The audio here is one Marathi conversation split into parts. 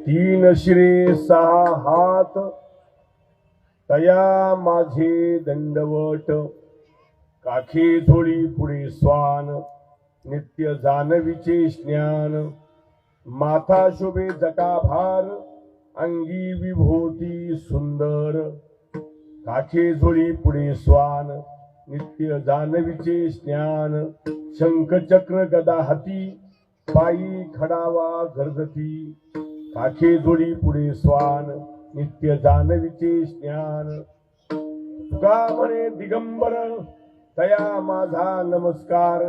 तीन शिरे सहा हात तया माझे दंडवट, काखे झोळी पुढे स्वान, नित्य जानवीचे स्नान, माथा शोभे जटाभार, अंगी विभूती सुंदर, काखे झोळी पुढे स्वान, नित्य जानवीचे स्नान, शंख चक्र गदा हाती, पायी खडावा गर्जती, काखे जोडी पुढे स्वान, नित्य जानवीचे स्नान, तुका म्हणे दिगंबर तया माझा नमस्कार,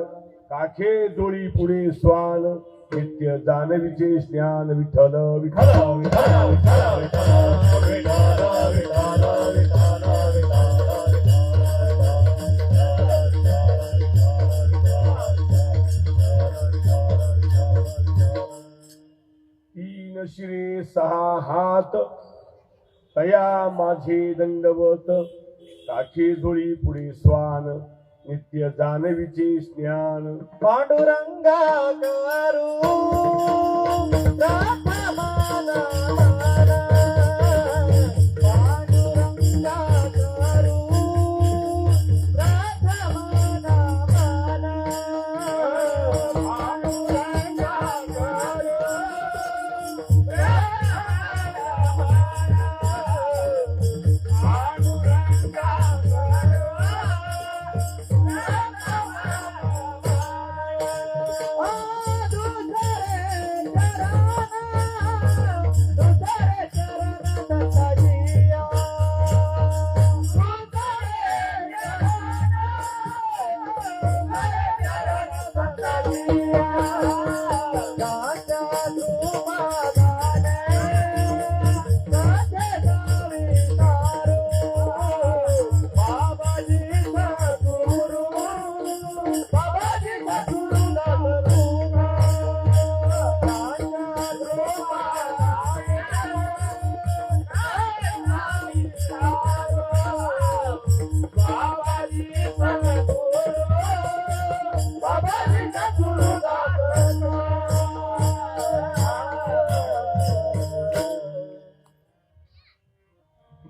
काखे जोडी पुढे स्वान, नित्य जानवीचे स्नान, विठ्ठल विठ्ठल विठ्ठल विठ्ठल विठ्ठल विठ्ठल विठ्ठल विठ्ठल तीन शिरे सहा हात तया माझे दंडवत, काखे झोळी पुढे स्वान, नित्य जानवीचे स्नान, पांडुरंगा करू राधा माना माना, पांडुरंगा करू राधा माना माना, पांडुरंगा करू राधा माना, पांडुरंगा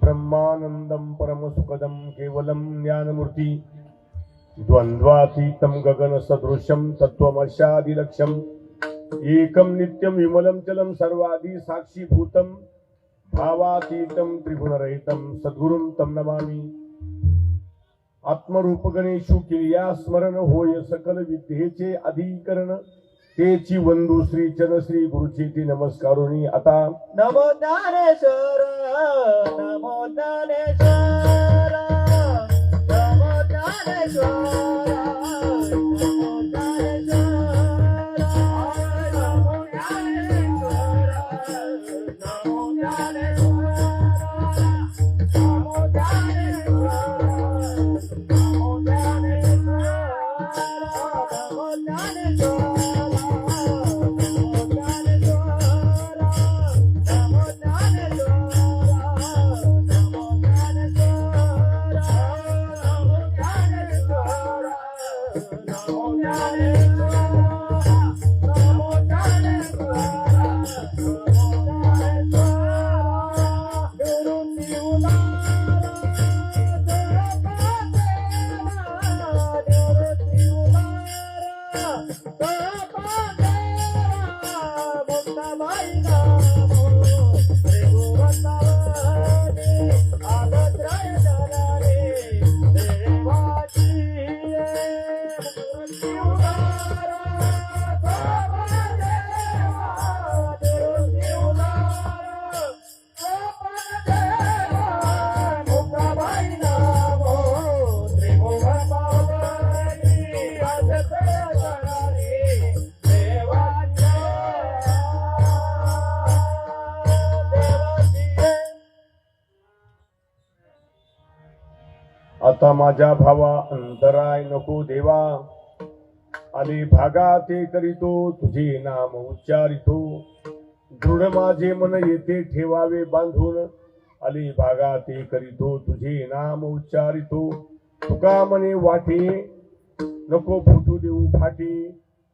ब्रह्मानंदं परमसुखदं केवलं ज्ञानमूर्ति, द्वन्द्वातीतं गगनसदृशं तत्त्वमर्शादिलक्ष्यम्, एकं नित्यं विमलं चलं सर्वादि साक्षीभूतं, भावातीतं त्रिगुणरहितं सद्गुरुं तं नमामि। आत्मरूप गणेशु किरिया स्मरण होय सकल विद्येचे अधिकरण, तेची वंदू श्री चरण श्री गुरुचेती नमस्कारोनी आता। नमो ज्ञानेश्वर नमो ज्ञानेश्वर नमो ज्ञानेश्वर नमो ज्ञानेश्वर नमो ज्ञानेश्वर नमो ज्ञानेश्वर नमो ज्ञानेश्वर आता माझ्या भावा अंतराय नको देवा, आले भागा ते करीतो तुझे नाम उच्चारितो, दृढ माझे मन येते ठेवावे बांधून, आले भागा ते करीतो तुझे नाम उच्चारितो, तुका मने वाटे नको फुटू देऊ फाटे,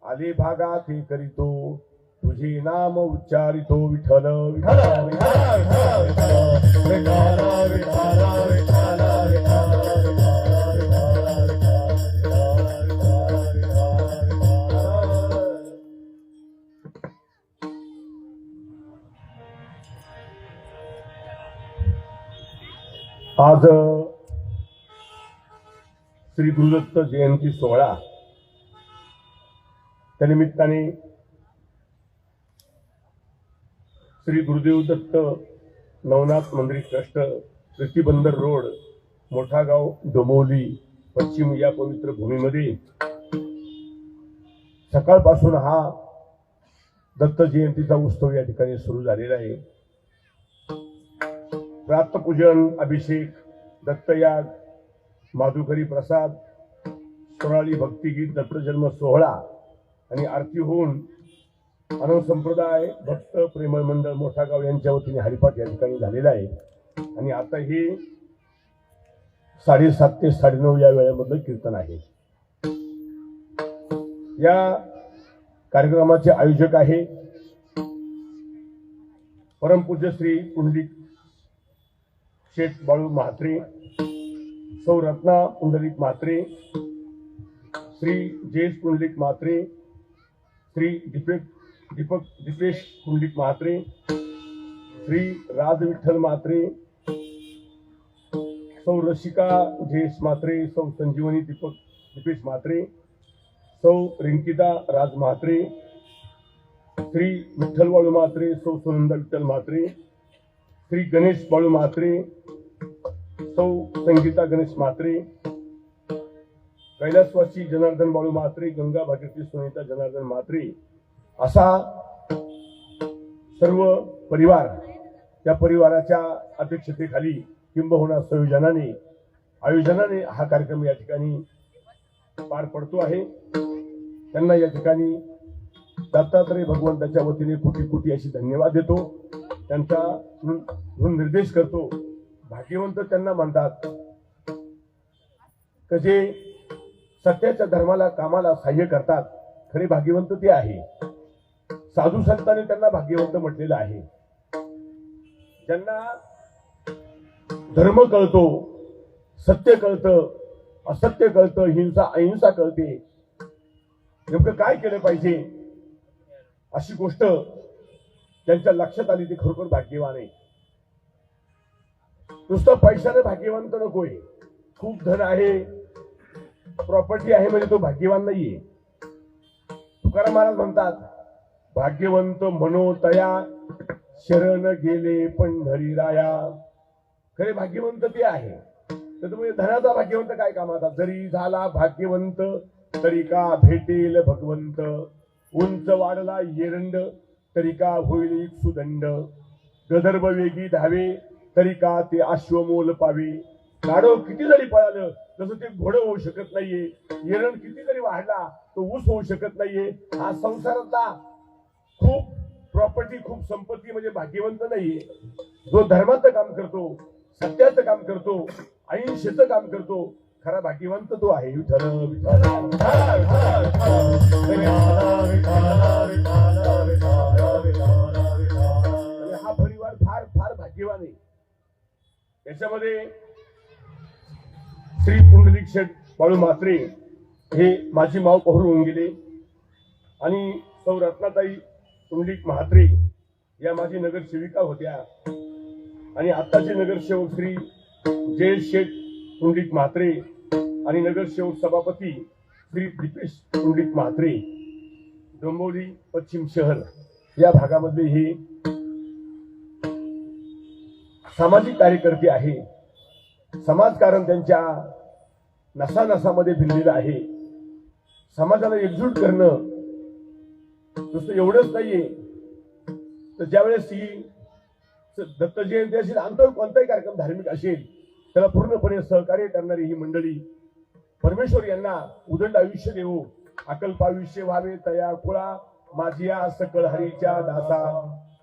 आले भागा ते करीतो तुझे नाम उच्चारितो, विठ्ठल विठ्ठल विठ्ठल विठ्ठल विठ्ठल विठ्ठल आज श्री गुरुदत्त जयंती सोहळा त्यानिमित्ताने श्री गुरुदेव दत्त नवनाथ मंदिर ट्रस्ट, प्रतिबंदर रोड, मोठा गाव, डोंबिवली पश्चिम या पवित्र भूमीमध्ये सकाळपासून हा दत्त जयंतीचा उत्सव या ठिकाणी सुरू झालेला आहे. प्रातपूजन, अभिषेक, दत्तयाग, माधुकरी प्रसाद, सोराळी भक्तिगीत, दत्तजन्म सोहळा आणि आरती होऊन अनंत संप्रदाय भक्त प्रेमळ मंडळ मोठा गाव यांच्या वतीने हरिपाठ या ठिकाणी झालेला आहे. आणि आता हे 7:30 ते 9:30 या वेळेमधलं कीर्तन आहे. या कार्यक्रमाचे आयोजक आहे परमपूज्य श्री पुंडलिक शेठ बाळू म्हात्रे, सौ रत्ना पुंडलिक म्हात्रे, श्री जयेश पुंडलिक म्हात्रे, श्री दीपेश पुंडलिक म्हात्रे, श्री राज विठ्ठल म्हात्रे, सौ रसिका जयेश म्हात्रे, सौ संजीवनी दीपेश म्हात्रे, सौ रिंकिता राज म्हात्रे, श्री विठ्ठल बाळू म्हात्रे, सौ सुनंदा विठ्ठल म्हात्रे, श्री गणेश बाळू म्हात्रे, सौ संगीता गणेश म्हात्रे, कैलासवासी जनार्दन बाळू म्हात्रे, गंगा भागीरथी सुनीता जनार्दन म्हात्रे, असा सर्व परिवार, त्या परिवाराच्या अध्यक्षतेखाली किंबहुना आयोजनाने हा कार्यक्रम या ठिकाणी पार पडतो आहे. त्यांना या ठिकाणी दत्तात्रय भगवंताच्या वतीने कोटी कोटी अशी धन्यवाद देतो. त्यांचा निर्देश करतो. भाग्यवंत त्यांना म्हणतात की जे सत्याच्या धर्माला कामाला सहाय्य करतात, खरे भाग्यवंत ते आहे. साधू संतांनी त्यांना भाग्यवंत म्हटलेलं आहे. ज्यांना धर्म कळतो, सत्य कळतं, असत्य कळतं, अहिंसा कळते, नेमकं काय केलं पाहिजे अशी गोष्ट त्यांच्या लक्षात आली, ते खरोखर भाग्यवान आहे. नुसतं पैशाने भाग्यवंत नकोय. खूप धन आहे, प्रॉपर्टी आहे म्हणजे तो भाग्यवान नाहीये. तुकाराम महाराज म्हणतात, भाग्यवंत मनोतया शरण गेले पंढरीराया. खरे भाग्यवंत ते आहे. तर तुम्ही धनाचा भाग्यवंत काय कामाचा? जरी झाला भाग्यवंत तरी का भेटेल भगवंत, उंच वाढला येरंड तरी का होईल इत्सुदंड, गदर्भ वेगी धावे तरी का ते अश्वमोल पावे, गाढव किती जरी पळालं तसं ते घोडं होऊ शकत नाहीये, येरण किती जरी वाढला तो ऊस होऊ शकत नाहीये. हा संसारातला खूप प्रॉपर्टी, खूप संपत्ती म्हणजे भाग्यवंत नाहीये. जो धर्माचं काम करतो, सत्याचं काम करतो, अहिंसेचं काम करतो, खरा भाग्यवंत तो आहे. विठ्ठल विठ्ठल हा परिवार फार फार भाग्यवान आहे. याच्यामध्ये श्री पुंडलिक शेठ बाळू म्हात्रे हे माझी माव पहर होऊन गेले आणि सौ रत्नाताई पुंडलिक म्हात्रे या माझी नगरसेविका होत्या आणि आत्ताचे नगरसेवक श्री जयेश शेठ पुंडलिक म्हात्रे आणि नगरसेवक सभापती श्री दीपेश पुंडलिक म्हात्रे, डोंबिवली पश्चिम शहर या भागामध्ये हे सामाजिक कार्यकर्ते आहे. समाजकारण त्यांच्या नसानसामध्ये भिनलेलं आहे. समाजाला एकजूट करणं नुसतं एवढंच नाहीये, तर ज्यावेळेस ही दत्त जयंती असेल, आमचा कोणताही कार्यक्रम धार्मिक असेल, त्याला पूर्णपणे सहकार्य करणारी ही मंडळी, परमेश्वर यांना उदंड आयुष्य देवो, अकल्प आयुष्य व्हावे तया कुळा, माझिया सकळ हरीच्या दासा,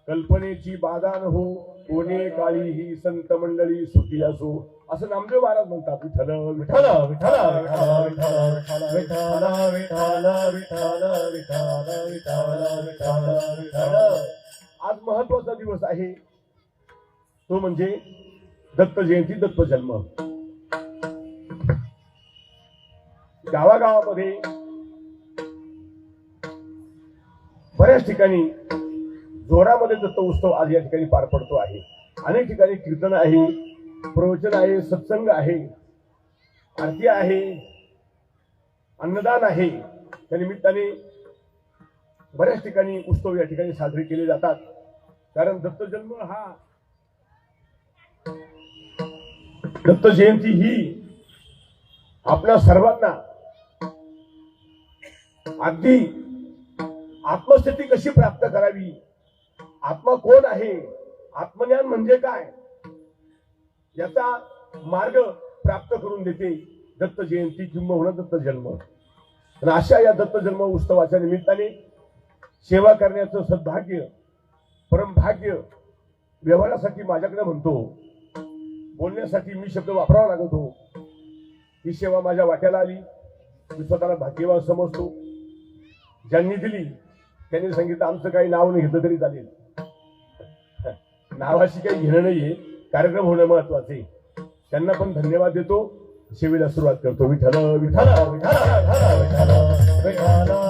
कल्पनेची बाधा हो, कोणे काळी ही संत मंडळी सुखी असो, असं नामदेव महाराज म्हणतात. विठ्ठल विठ्ठल विठ्ठल विठ्ठल विठ्ठल विठ्ठल विठ्ठल विठ्ठल विठ्ठल विठ्ठल विठ्ठल. आज महत्वाचा दिवस आहे, तो म्हणजे दत्त जयंती, दत्त जन्म. गावागावामध्ये बऱ्याच ठिकाणी जोरामध्ये दत्त उत्सव आज या ठिकाणी पार पडतो आहे. अनेक ठिकाणी कीर्तन आहे, प्रवचन आहे, सत्संग आहे, आरती आहे, अन्नदान आहे. त्या निमित्ताने बऱ्याच ठिकाणी उत्सव या ठिकाणी साजरे केले जातात. कारण दत्त जन्म हा, दत्त जयंती ही आपल्या सर्वांना अगदी आत्मस्थिती कशी प्राप्त करावी, आत्मा कोण आहे, आत्मज्ञान म्हणजे काय, याचा मार्ग प्राप्त करून देते दत्त जयंती किंबहुना दत्त जन्म. आणि अशा या दत्त जन्म उत्सवाच्या निमित्ताने सेवा करण्याचं सद्भाग्य, परमभाग्य व्यवहारासाठी माझ्याकडे म्हणतो, बोलण्यासाठी मी शब्द वापरावा लागत हो. ही सेवा माझ्या वाट्याला आली, मी स्वतःला भाग्यवान समजतो. ज्यांनी दिली त्यांनी सांगितलं आमचं काही नाव नाही घेतलं तरी चालेल, नावाशी काही घेणं नाहीये, कार्यक्रम होणं महत्वाचे. त्यांना पण धन्यवाद देतो, सेवेला सुरुवात करतो. विठ्ठल विठ्ठल विठ्ठल विठ्ठल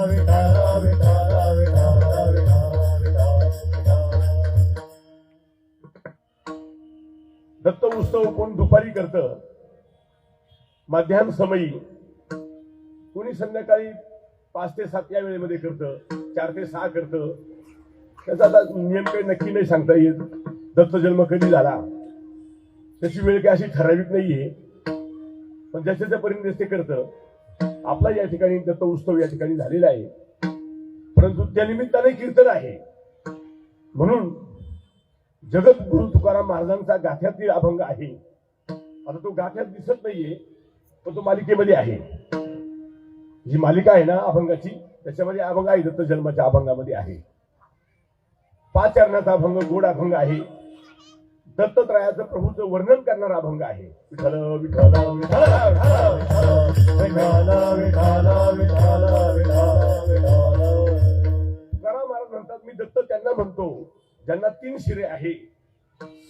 विठ्ठल विठ्ठल विठ्ठल. दत्त उत्सव कोण दुपारी करतं, मध्याह्न समयी, कोणी संध्याकाळी 5 ते 7 या वेळेमध्ये करतं, 4 ते 6 करतं. त्याचा आता नियम काही नक्की नाही सांगता येत. दत्त जन्म कधी झाला त्याची वेळ काही अशी ठराविक नाहीये, पण ज्याच्या पर्यंत ते करतं. आपला या ठिकाणी दत्त उत्सव या ठिकाणी झालेला आहे, परंतु त्या निमित्ताने कीर्तन आहे. म्हणून जगद्गुरु तुकाराम महाराजांचा गाथ्यातील अभंग आहे. आता तो गाथ्यात दिसत नाहीये, पण तो मालिकेमध्ये आहे. जी मालिका आहे ना अभंगाची, त्याच्यामध्ये अभंग आहे, दत्त जन्माच्या अभंगामध्ये आहे. 5 चरणाचा अभंग, गोड अभंग आहे. दत्तत्रयाचं प्रभूचं वर्णन करणारा अभंग आहे. विठ्ठल विठ्ठल विठ्ठल तुकाराम महाराज म्हणतात, मी दत्त त्यांना म्हणतो ज्यांना 3 शिरे आहे,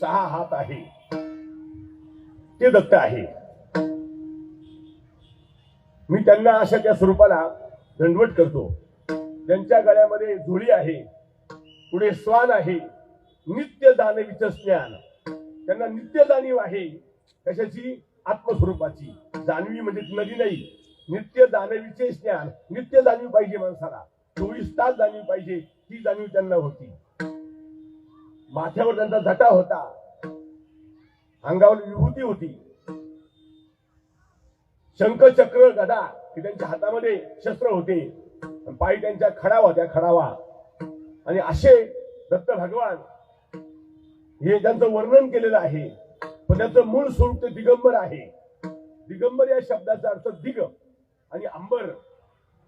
6 हात आहे, ते दत्त आहे. मी त्यांना अशा त्या स्वरूपाला दंडवट करतो. त्यांच्या गळ्यामध्ये झोळी आहे, पुढे स्वान आहे, नित्य दानवीचं ज्ञान. त्यांना नित्य जाणीव आहे कशाची, आत्मस्वरूपाची. जाणवी म्हणजे नदी नाही, नित्य दानवीचे ज्ञान. नित्य जाणीव पाहिजे माणसाला, 24 तास जाणीव पाहिजे, ती जाणीव त्यांना होती. माथ्यावर त्यांचा जटा होता, अंगावर विभूती होती, शंख चक्र गदा हे त्यांच्या हातामध्ये शस्त्र होते, पायी त्यांच्या खडावा, त्या खडावा. आणि असे दत्त भगवान हे त्यांचं वर्णन केलेलं आहे. पण त्याचं मूळ स्वरूप ते दिगंबर आहे. दिगंबर या शब्दाचा अर्थ दिग आणि अंबर,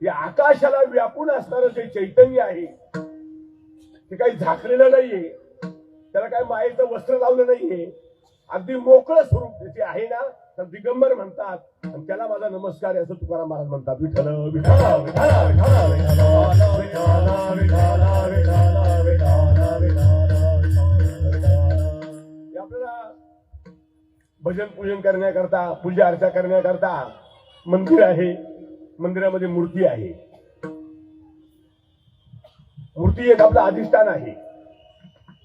या आकाशाला व्यापून असणारं जे चैतन्य आहे ते काही झाकलेलं नाहीये, त्याला काही मायेचं वस्त्र लावलं नाहीये, अगदी मोकळं स्वरूप त्याचे आहे ना, तर दिगंबर म्हणतात. आणि त्याला माझा नमस्कार आहे असं तुकाराम महाराज म्हणतात. विठ्ठल विठ्ठल विठ्ठल आपल्याला भजन पूजन करण्याकरता, पूजा अर्चा करण्याकरता मंदिर आहे. मंदिरामध्ये मूर्ती आहे. मूर्ती एक आपलं अधिष्ठान आहे.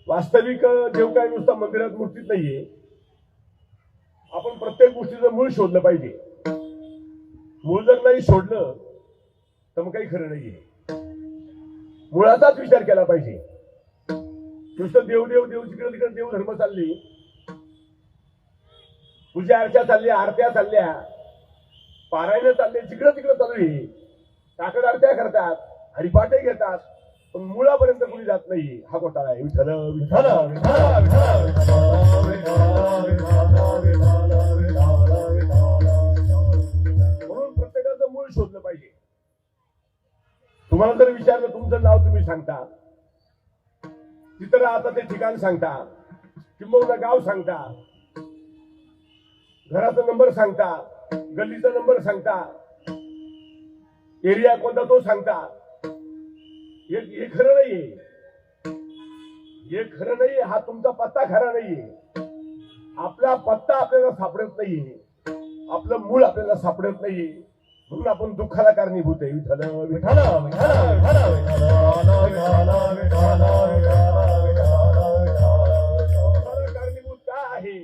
वास्तविक देव काय नुसता मंदिरात मूर्तीत नाहीये. आपण प्रत्येक गोष्टीचं मूळ शोधलं पाहिजे. मूळ जर नाही शोधलं तर मग काही खरं नाहीये. मुळाचाच विचार केला पाहिजे. नुसतं देव देव देव, जिकडे तिकडे देव धर्म चालली, पूजा अर्चा चालल्या, आरत्या चालल्या, पारायण चालले, जिकडे तिकडे चालू आहे. काकड आरत्या करतात, हरिपाठही घेतात, पण मुळापर्यंत कुणी जात नाही. हा घोटाळा आहे. विठ्ठल विठ्ठल विठ्ठल विठ्ठल विठ्ठल विठ्ठल विठ्ठल तुम्हाला जर विचारलं तुमचं नाव तुम्ही सांगता, तिथं राहता ते ठिकाण सांगता, किंबहुना गाव सांगता, घराचा नंबर सांगता, गल्लीचा नंबर सांगता, एरिया कोणता तो सांगता. हे खरं नाहीये, हे खरं नाहीये. हा तुमचा पत्ता खरा नाहीये. आपला पत्ता आपल्याला सापडत नाहीये, आपलं मूळ आपल्याला सापडत नाहीये, म्हणून आपण दुःखाला कारणीभूत आहे. विठ्ठल विठ्ठल कारणीभूत का आहे?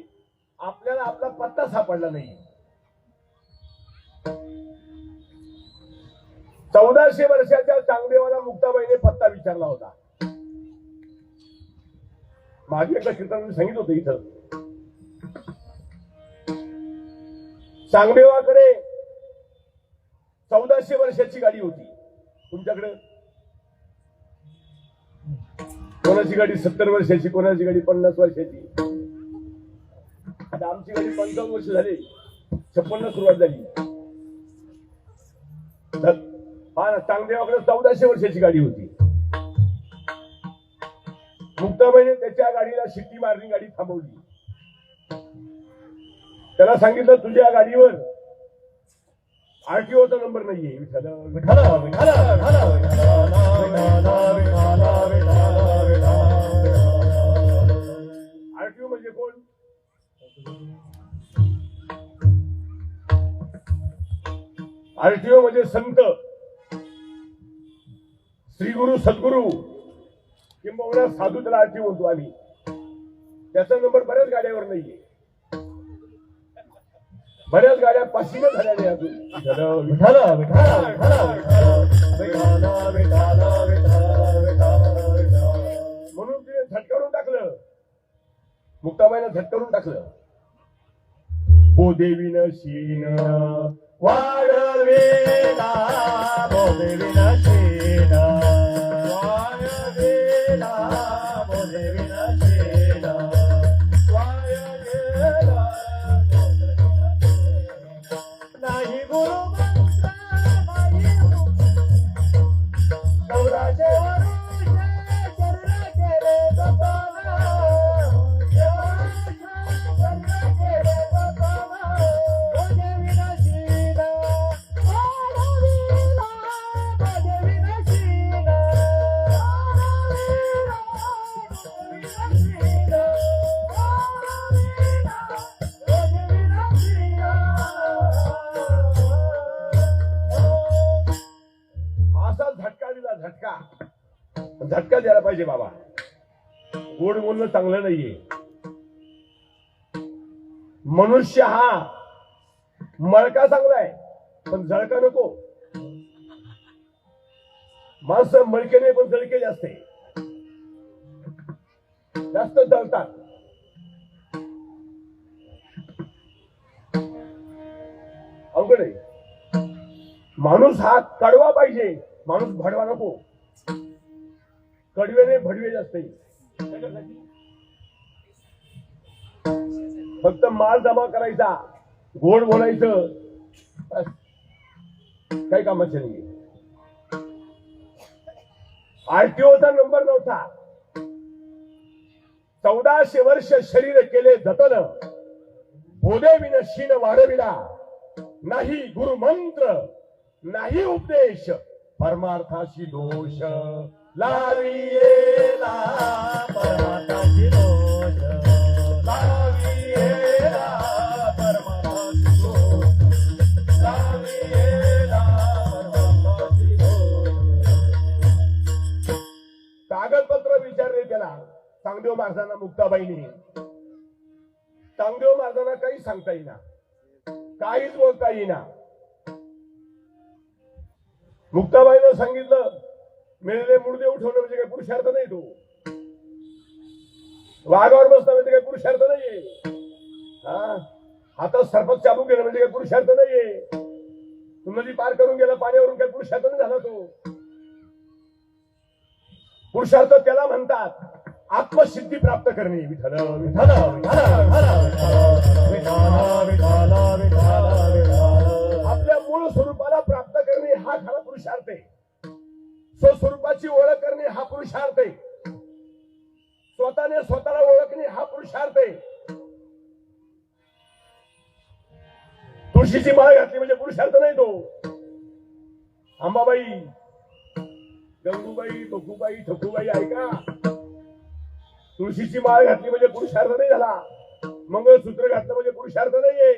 आपल्याला आपला पत्ता सापडला नाही. 1400 वर्षाच्या चांगदेवाला मुक्ताबाईने पत्ता विचारला होता. मागे एकदा कीर्तन सांगितलं होतं इथं. चांगदेवाकडे 1400 वर्षाची गाडी होती. तुमच्याकडे कोणाची गाडी 70 वर्षाची, कोणाची गाडी 50 वर्षाची. आता आमची गाडी 55 वर्ष झाली, 56 सुरुवात झाली. हा ना, चांगदेवाकडे 1400 वर्षाची गाडी होती. मुक्ताबाईने त्याच्या गाडीला शिट्टी मारली, गाडी थांबवली. त्याला सांगितलं तुझ्या गाडीवर आरटीओचा नंबर नाहीये. विठ्ठल विठ्ठल आरटीओ म्हणजे कोण? आरटीओ म्हणजे संत, श्री गुरु सद्गुरु किंबहुना साधू, त्याला आरटीओ म्हणतो आम्ही. त्याचा नंबर बऱ्याच गाड्यावर नाहीये. बऱ्याच गाड्या पासिंग झाल्या नाही अजून. म्हणून तिने झटकावून टाकलं, मुक्ताबाईनं झटकावून टाकलं. हो देवीन शीन वाढवेला, देवीन शीन वाढवेला, देवीन शीन वाढवेला. नाही गुरु मंत्र नाही गौराचे झटका द्यायला पाहिजे बाबा. गोड बोलणं चांगलं नाहीये. मनुष्य हा मळका चांगला आहे, पण जळका नको. माणसं मळके नाही, पण जळके जास्त आहे, जास्त जळतात. अवघड आहे. माणूस हा कडवा पाहिजे, माणूस भडवा नको. कडवेने भडवे जास्त. फक्त माल जमा करायचा, गोड बोलायचं, काही कामाचं नाही. आरटीओचा नंबर नव्हता. 1400 वर्ष शरीर केले जतन, भोदेविन शीन वाढविला. नाही गुरुमंत्र नाही उपदेश, परमार्थाशी दोष लावियेला. परमार्थाशी दोष लावियेला, परमार्थाशी दोष लावियेला, परमार्थाशी दोष. कागदपत्र विचारले त्याला चांगदेव महाराजांना मुक्ताबाईने. चांगदेव महाराजांना काही सांगता येईना, काहीच बोलता येईना. मुक्ताबाईनं सांगितलं मेलेले मुडदे उठवणं म्हणजे काही पुरुषार्थ नाही. तो वाघावर बसणं म्हणजे काही पुरुषार्थ नाहीये. हातात सरपत चाबूक घेणं म्हणजे काही पुरुषार्थ नाहीये. तू नदी पार करून गेला पाण्यावरून, काही पुरुषार्थ नाही झाला. तो पुरुषार्थ त्याला म्हणतात आत्मसिद्धी प्राप्त करणे. विठ्ठल विठ्ठल आपल्या मूळ स्वरूपाला प्राप्त करणे हा खरा पुरुषार्थ आहे. स्वस्वरूपाची ओळख करणे हा पुरुषार्थ आहे. स्वतःने स्वतःला ओळखणे हा पुरुषार्थ आहे. तुळशीची माळ घातली म्हणजे पुरुषार्थ नाही तो. अंबाबाई, गंगूबाई, बकूबाई, ठकूबाई ऐका, तुळशीची माळ घातली म्हणजे पुरुषार्थ नाही झाला. मंगळसूत्र घातलं म्हणजे पुरुषार्थ नाहीये.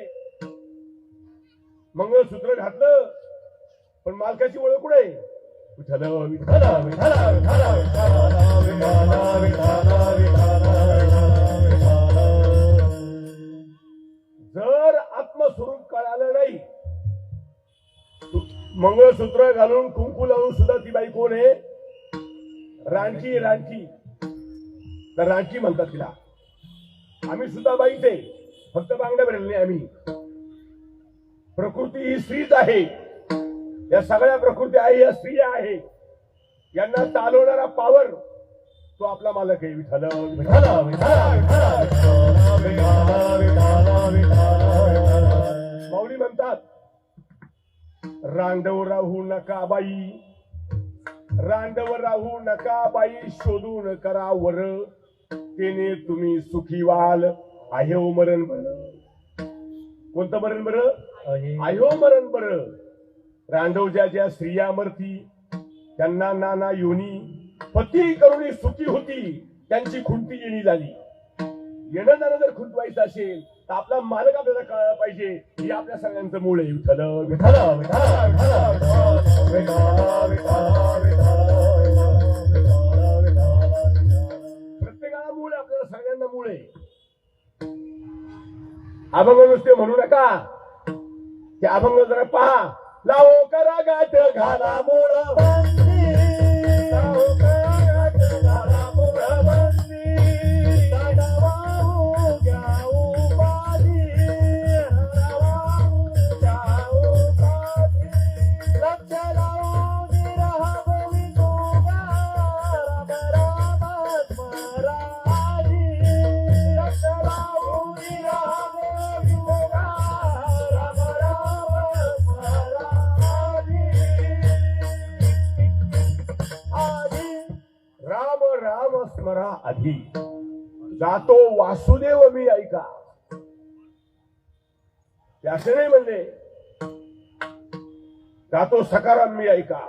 मंगळसूत्र घातलं पण मालकाची ओळख कुठे? विठ्ठल विठ्ठल विठ्ठल जर आत्मस्वरूप कळालं नाही, मंगळसूत्र घालून कुंकू लावून सुद्धा ती बाई कोण आहे? रानकी. रानकी तर रानकी म्हणतात तिला. आम्ही सुद्धा बाईच आहे, फक्त बांगड्या भरले नाही आम्ही. प्रकृती ही स्त्रीच आहे. या सगळ्या प्रकृती आहे, या स्त्रिया आहे. यांना चालवणारा पावर तो आपला मालक आहे. विठ्ठल माऊली म्हणतात, रांडव राहू नका बाई, रांडव राहू नका बाई, शोधून करा वर, तेने तुम्ही सुखी व्हाल. आहे मरण बर. कोणतं मरण बर? आहे मरण बर. रांडवच्या ज्या स्त्रिया मरती त्यांना नाना योनी, पती करुणी सुखी होती, त्यांची खुंटी येणी झाली. येणं जाणं जर खुंटवायचं असेल तर आपला मालक आपल्याला कळायला पाहिजे. ही आपल्या सगळ्यांचं मूळ आहे. विठ्ठल विठ्ठल प्रत्येकाला मूळ आहे, आपल्याला सगळ्यांना मूळ आहे. अभंग नुसते म्हणू नका, ते अभंग जरा पहा. लावो करा गाठ घाला मूळ बंदी, लावो करा गाठ घाला मूळ बंदी, दादावाहू घ्या उपाधी, हरावाहू घ्या उपाधी, लक्ष लावून राहा गोविंदोगा, राम राम स्मराधी, लक्ष लावून राहा गोविंदोगा, राम राम स्मराधी. आधी राम राम स्मरा आधी, जातो वासुदेव मी ऐका. ते असे नाही म्हणले जातो सकाराम मी ऐका,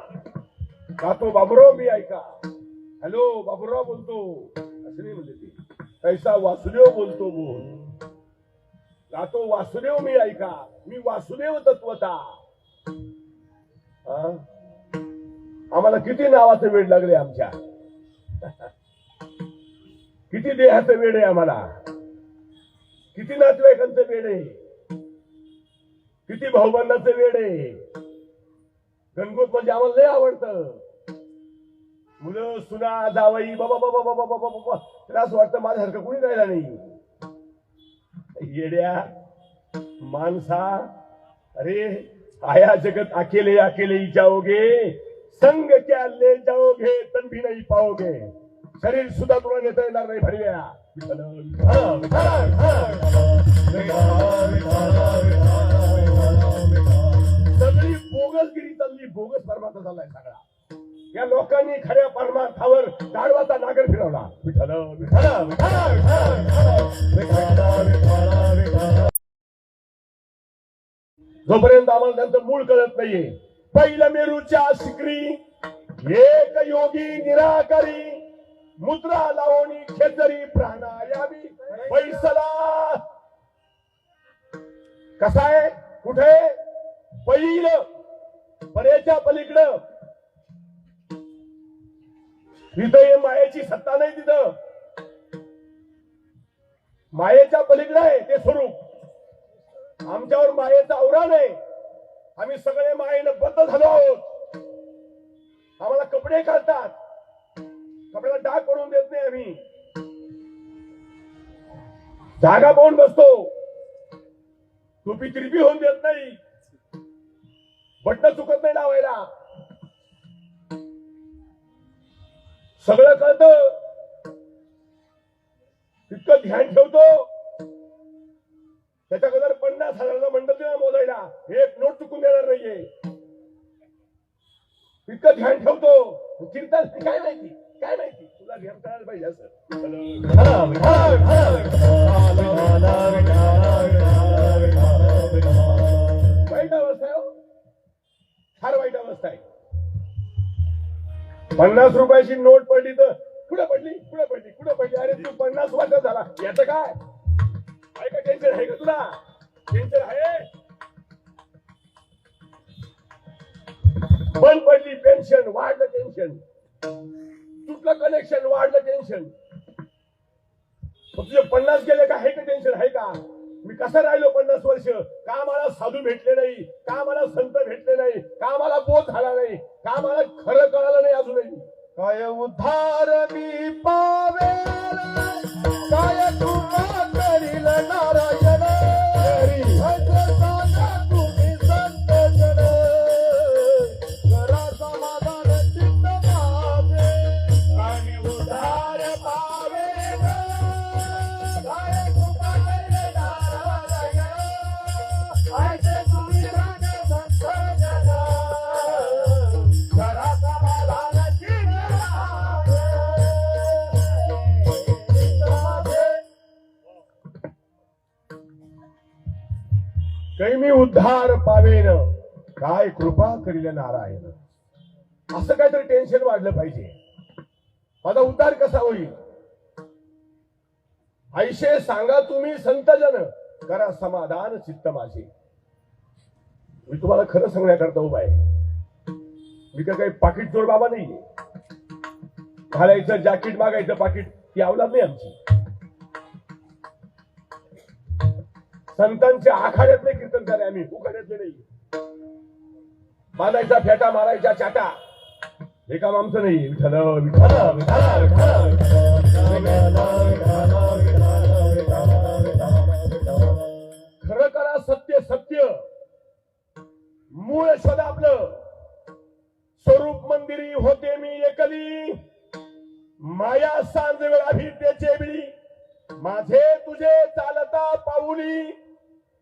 जातो बाबुराव मी ऐका. हॅलो बाबुराव बोलतो असे नाही म्हणले ते. कैसा वासुदेव बोलतो बोल. जातो वासुदेव मी ऐका, मी वासुदेव तत्वता. आम्हाला किती नावाचं वेळ लागले आमच्या, किती देहाचं वेळ आहे आम्हाला, किती नातेवाईकांचं वेळ आहे, किती भाऊबंधाचं वेळ आहे. गणगोत म्हणजे आम्हाला लय आवडतं. मुलं सुना जावई बाबा बाबा बाबा बाबा बाबा, त्याला असं वाटतं माझ्यासारखं कुणी राहिला नाही. येड्या माणसा, अरे आया जगत अकेले अकेले ही जाओगे, संग क्या ले जाओगे तन भी नहीं पाओगे. शरीर सुद्धा तुला नेता येणार नाही. भरव्या सगळी बोगसगिरी चालली, बोगस परमार्थ चाललाय सगळा. या लोकांनी खऱ्या परमार्थावर गाढवाचा नागर फिरवला. विठ्ठल विठ्ठल जोपर्यंत आम्हाला त्यांचं मूळ कळत नाहीये. पहिल्या मेरूच्या शिकरी एक योगी निराकारी, मुद्रा लावणी खेचरी प्राणायामी पैसला. कसा आहे? कुठे? पहिलं पर्याच्या पलीकडं. तिथं मायेची सत्ता नाही. तिथं मायेच्या पलीकडे आहे ते स्वरूप. आमच्यावर मायेचा औरा नाही. आम्ही सगळे मायेनं बद्ध झालो आहोत. आम्हाला कपडे घालतात, कपड्याला डाग पडून देत नाही. आम्ही जागा पाहून बसतो, टोपी तिरपी होऊन देत नाही, बटन चुकत नाही लावायला. सगळं कळतं, इतकं ध्यान ठेवतो. त्याच्याकडे 50,000 मंडळ मोजायला एक नोट चुकून देणार नाहीये. इतकं ध्यान ठेवतो कीर्तन काय माहिती काय माहिती तुला ध्यान करायला पाहिजे असं वाईट अवस्था आहे हो. फार वाईट अवस्था आहे. 50 रुपयाची नोट पडली तर कुठं पडली कुठं पडली कुठं पडली अरे तू 50 वर्ष झाला याचं काय आहे का टेन्शन आहे का तुला टेन्शन आहे बंद पडली पेन्शन वाढलं टेन्शन तुटलं कनेक्शन वाढलं टेन्शन तुझे 50 गेले का आहे का टेन्शन आहे का मी कसं राहिलो 50 वर्ष का मला साधू भेटले नाही का मला संत भेटले नाही का मला बोध झाला नाही का मला खरं कळालं नाही अजूनही काय उद्धार मी पावेल काय कृपा करील नारायण असं सांगा तुम्ही संत जन जरा समाधान चित्त माझे आणि उद्धार पावेल काय कृपा करील नारायण असं तुम्ही सांगा संत जन जरा समाधान काही मी उद्धार पावेन काय कृपा करील नारायण असं काहीतरी टेन्शन वाढलं पाहिजे माझा उद्धार कसा होईल ऐशे सांगा तुम्ही संतजन करा समाधान चित्त माझे मी तुम्हाला खरं सांगण्याकरता उभा आहे मी का काही पाकिट चोर बाबा नाहीये घालायचं जॅकेट मागायचं पाकिट ती अवलाद नाही आमची संतांच्या आखाड्यातले कीर्तनकार आम्ही उखाड्यातले नाही बांधायचा फेटा मारायचा चाटा हे काम आमचं नाही विठ्ठल विठ्ठल खरं करा सत्य सत्य मूळ शोधा आपलं स्वरूप मंदिरी होते मी एकली माया सांज वेळा भीतेचे बिळी माझे तुझे चालता पाऊली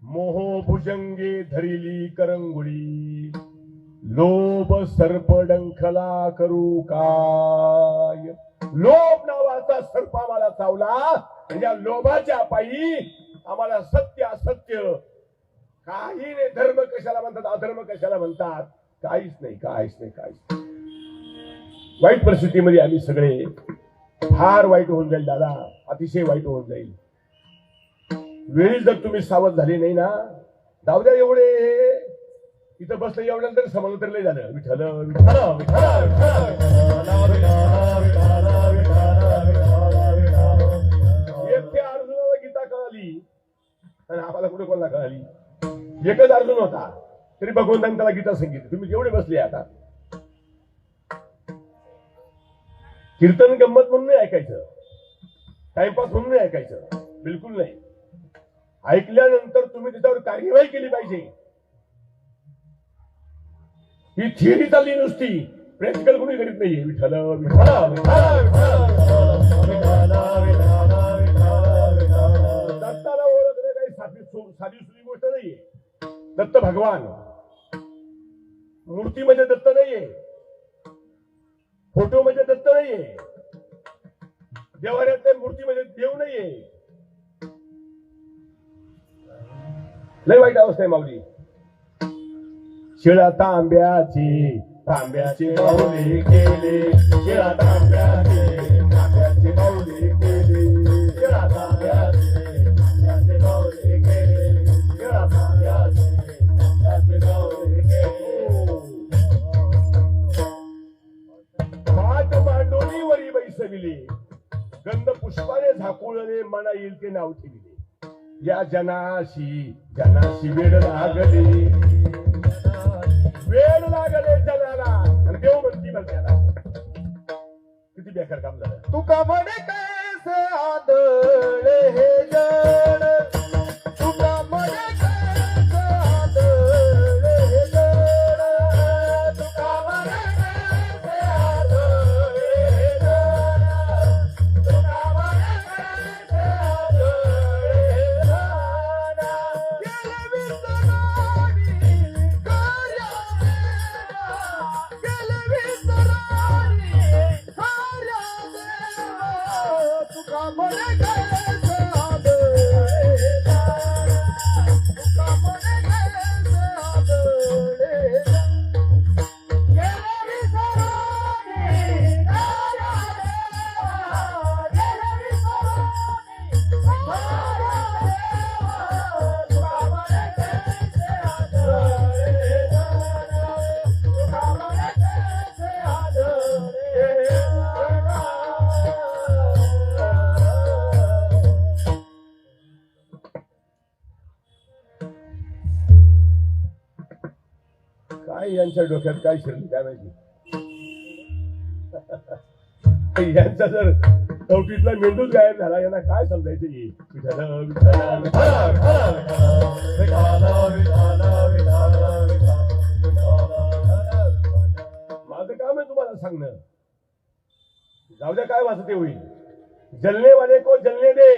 मोह भुजंगे धरिली करंगुळी लोभ सर्प डंखला करू काय लोभ नावाचा सर्प आम्हाला चावला म्हणजे या लोभाच्या पायी आम्हाला सत्य असत्य काही नाही धर्म कशाला म्हणतात अधर्म कशाला म्हणतात काहीच नाही काहीच नाही काहीच नाही वाईट परिस्थितीमध्ये आम्ही सगळे फार वाईट होऊन जाईल दादा अतिशय वाईट होऊन जाईल वेळी जर तुम्ही सावध झाले नाही ना जाऊ द्या एवढे इथं बसलं एवढं तरी समजलं तर लय झालं विठ्ठल एकट्या अर्जुनाला गीता कळाली आणि आम्हाला कुठे कोणाला कळाली एकच अर्जुन होता तरी भगवंतांनी त्याला गीता सांगितली तुम्ही जेवढे बसले आता कीर्तन गंमत म्हणून नाही ऐकायचं टाइमपास म्हणून नाही ऐकायचं बिलकुल नाही ऐकल्यानंतर तुम्ही त्याच्यावर कार्यवाही केली पाहिजे ही थिअरी चालली नुसती प्रॅक्टिकल कोणी करीत नाहीये विठ्ठल दत्ताला ओळखणं काही साधी सुधी गोष्ट नाहीये दत्त भगवान मूर्तीमध्ये दत्त नाहीये फोटो मध्ये दत्त नाहीये देवाऱ्यातल्या मूर्तीमध्ये देव नाहीये लय वाईट अवस्था आहे माऊली शिळा तांब्याची माऊली केली शिळा तांब्याची माऊली केली शिळा तांब्याची माऊली केली शिळा तांब्याची माऊली केली माट मांडोली वरी बैसविली गंध पुष्पाने झाकुळने मना येईल ते नाव ठेवले या जनाशी वेळ लागले जनाला आणि देव म्हणती म्हणत्याला किती बेकार काम झालं तुका म्हणे कैसे आदळे हे जण तुका म्हणे कैसे आदळे हे जण तुका म्हणे कैसे आदळे हे जण तुका म्हणे कैसे आदळे हे जण गेले विसरानी कार्या गेले काय यांच्या डोक्यात काय शिरली काय माहिती. यांचा जर चौकीतला मेंदूच गायब झाला यांना काय समजायचं येईल. माझं काम आहे तुम्हाला सांगणं. जाऊ द्या काय वाचते होईल. जलने वाले को जलने दे,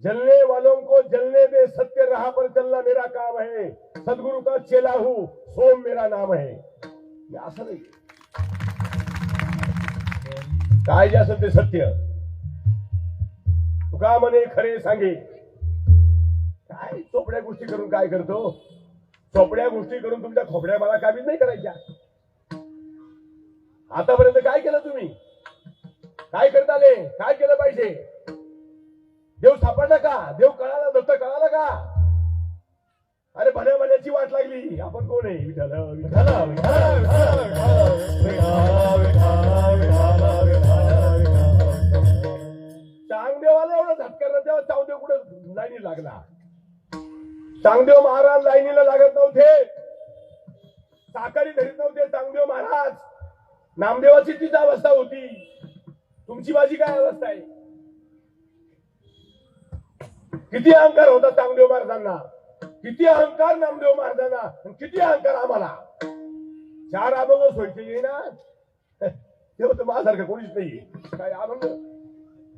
जलने वालों को जलने दे, सत्य राह पर चलना मेरा काम है, सदगुरु का चेला हूं, सोम मेरा नाम है. असं नाही. काय जे असेल ते सत्य. तुका म्हणे खरे सांगे. काय चोपड्या गोष्टी करून काय करतो. चोपड्या गोष्टी करून तुमच्या खोपड्या मला काबीज नाही करायच्या. आतापर्यंत काय केलं तुम्ही. काय करता आले. काय केलं पाहिजे. देव सापडला का. देव कळाला. दत्त कळाला का. अरे भल्या भल्याची वाट लागली. आपण कोण आहे. विठ्ठल चांगदेवाला एवढा झटका तेव्हा चांगदेव कुठे लाईनी लागला. चांगदेव महाराज लाईनीला लागत नव्हते. साकारी धरीत नव्हते चांगदेव महाराज. नामदेवाची तीच अवस्था होती. तुमची माझी काय अवस्था आहे. किती अहंकार होता चांगदेव महाराजांना. किती अहंकार नामदेव महाराजांना. किती अहंकार आम्हाला. चार अभंग सोयचे येईना तेव्हा तर माझ्यासारखं कोणीच नाही. काय अभंग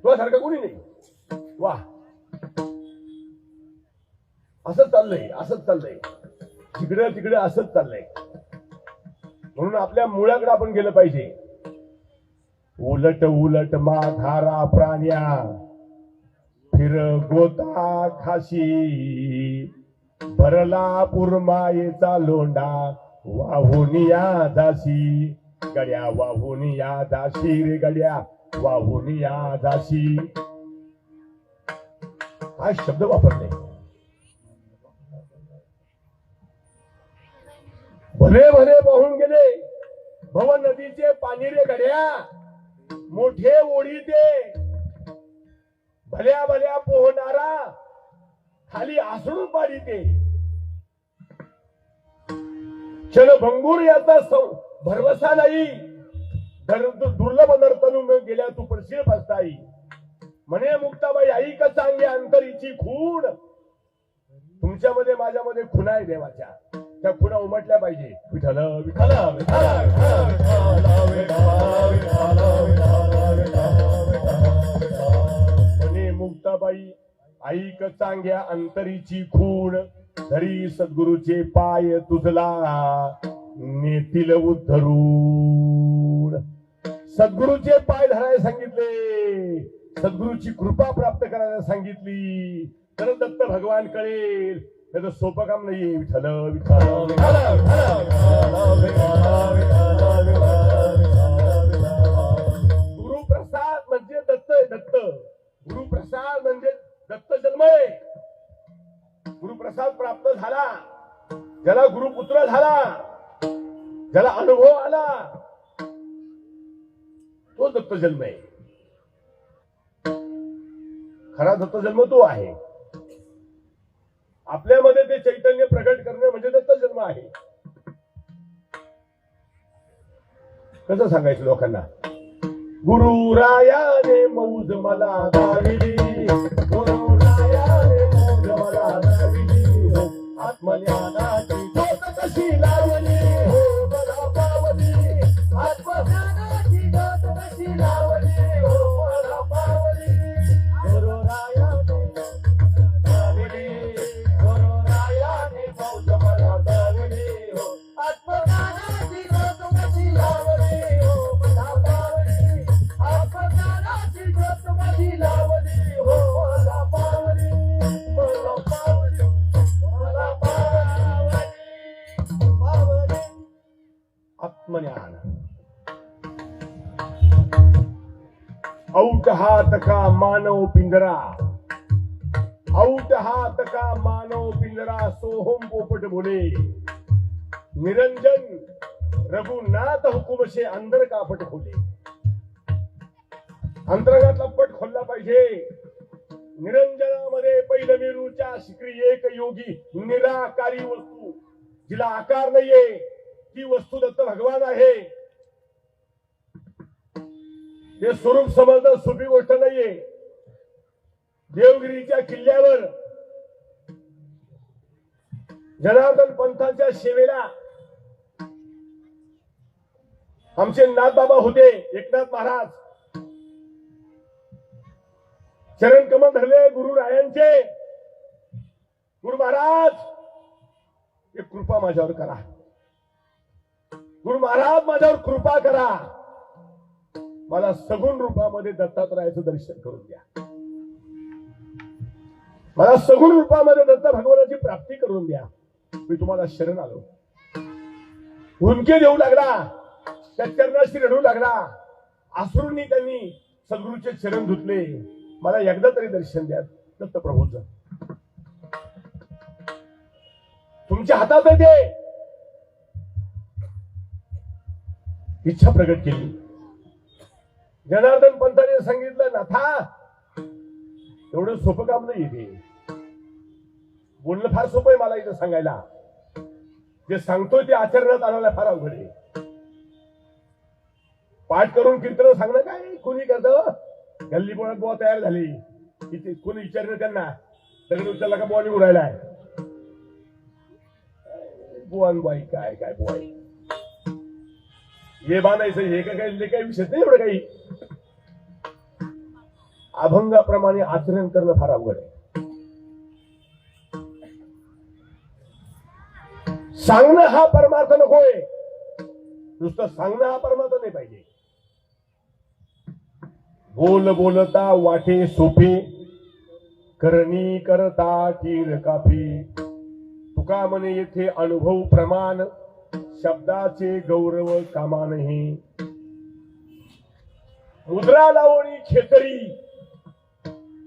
तुझ्यासारखं कोणी नाही. वा असंच चाललंय. असंच चाललंय. तिकडं तिकडे असंच चाललंय. म्हणून आपल्या मुळाकडे आपण गेलं पाहिजे. उलट उलट माघारा प्राण्या फिर गोता खाशी, भरला पुरमायेचा लोंढा वाहून या दासी. गड्या वाहून या दासी रे गड्या वाहून या दासी. हा शब्द वापरले. भले भले वाहून गेले भव नदीचे पाणी रे गड्या. मोठे ओढी ते भल्या भल्या पोहणारा खाली आसळून पाडी ते. क्षणभंगूर याचा भरवसा नाही. दुर्लभ नर्तनू गेल्या तू पडशील फसताई. म्हणे मुक्ताबाई आई का चांगली अंतरीची खूण. तुमच्यामध्ये माझ्यामध्ये खुणा आहे देवाच्या. त्या खुणा उमटल्या पाहिजे. विठ्ठल विठ्ठल म्हणे मुक्ताबाई ऐक चांग्या अंतरीची खूण. धरी सद्गुरूचे पाय तुझला नेतील उद्धरून. सद्गुरूचे पाय धरायला सांगितले. सद्गुरूची कृपा प्राप्त करायला सांगितली. तर दत्त भगवान कळेल. त्याचं सोपं काम नाहीये. विठ्ठल विठ्ठल गुरुप्रसाद म्हणजे दत्त आहे. दत्त गुरुप्रसाद म्हणजे दत्त जन्म आहे. गुरुप्रसाद प्राप्त झाला. ज्याला गुरुपुत्र झाला. ज्याला अनुभव आला तो दत्त जन्म आहे. खरा दत्त जन्म तो आहे. आपल्यामध्ये ते चैतन्य प्रगट करणे म्हणजे दत्त जन्म आहे. कसं सांगायचं लोकांना. गुरुरायाने मौज मला दाविली. गुरुरायाने मौज मला दाविली. आत्मज्ञानाची ज्योत कशी लावली हो मला पावली. आत्मज्ञानाची ज्योत कशी लावली हो मला पावली. गुरुरायाने दाविली. गुरुरायाने मौज मला दाविली हो. आत्मज्ञानाची ज्योत कशी लावली हो मला पावली. आत्मज्ञानाची ज्योत कशी लावली हो मला पावली. मला पावली. मला पावली. पावली. आत्मज्ञान औट हात का मानव पिंजरा. औट हात का मानव पिंजरा. सोहम पोपट बोले निरंजन रघुनाथ हुकुम से अंदर का पट खोले. अंतरंगातला पट खोलला पाहिजे. निरंजनामध्ये पहिलं मेरूच्या शिकरी एक योगी निराकारी वस्तू जिला आकार नाहीये. ती वस्तू दत्त भगवान आहे. ते स्वरूप समजणं सोपी गोष्ट नाहीये. देवगिरीच्या किल्ल्यावर जनार्दन पंथांच्या सेवेला आमचे नाथबाबा होते, एकनाथ महाराज. चरण कमल धरले गुरु रायांचे. गुरु महाराज एक कृपा माझ्यावर करा. गुरु महाराज माझ्यावर कृपा करा. मला सगुण रूपामध्ये दत्तात्रयाचं दर्शन करून द्या. मला सगुण रूपामध्ये दत्त भगवानाची प्राप्ती करून द्या. मी तुम्हाला शरण आलो. हुंदके देऊ लागला, त्या चरणाशी रडू लागला. आसरूंनी त्यांनी सद्गुरूचे चरण धुतले. मला एकदा तरी दर्शन द्या दत्त प्रभूचं. तुमच्या हातात आहे ते. इच्छा प्रगट केली. जनार्दन पंताने सांगितलं, नाथा एवढं सोपं काम नाही ते. बोलणं फार सोपं आहे मला इथं सांगायला. जे सांगतोय ते आचरणात आणायला फार अवघड आहे. पाठ करून कीर्तन सांगणं काय कोणी करतं. गल्ली बोळात बुवा तयार झाली इथे कोणी विचारलं त्यांना दगड उचलला का बुवा निघून राहिलाय. बुवान बाई काय काय बुवाई हे बांधायचं हे काही विषय नाही. एवढं काही अभंगाप्रमाणे आचरण करणं फार अवघड आहे. सांगणं हा परमार्थ नकोय. नुसतं सांगणं हा परमार्थ नाही पाहिजे. बोल बोलता वाटे सोपे, करणी करता तीर काफी. तुका म्हणे येथे अनुभव प्रमाण, शब्दाचे गौरव कामा नाही. मुद्रा लावणी खेतरी.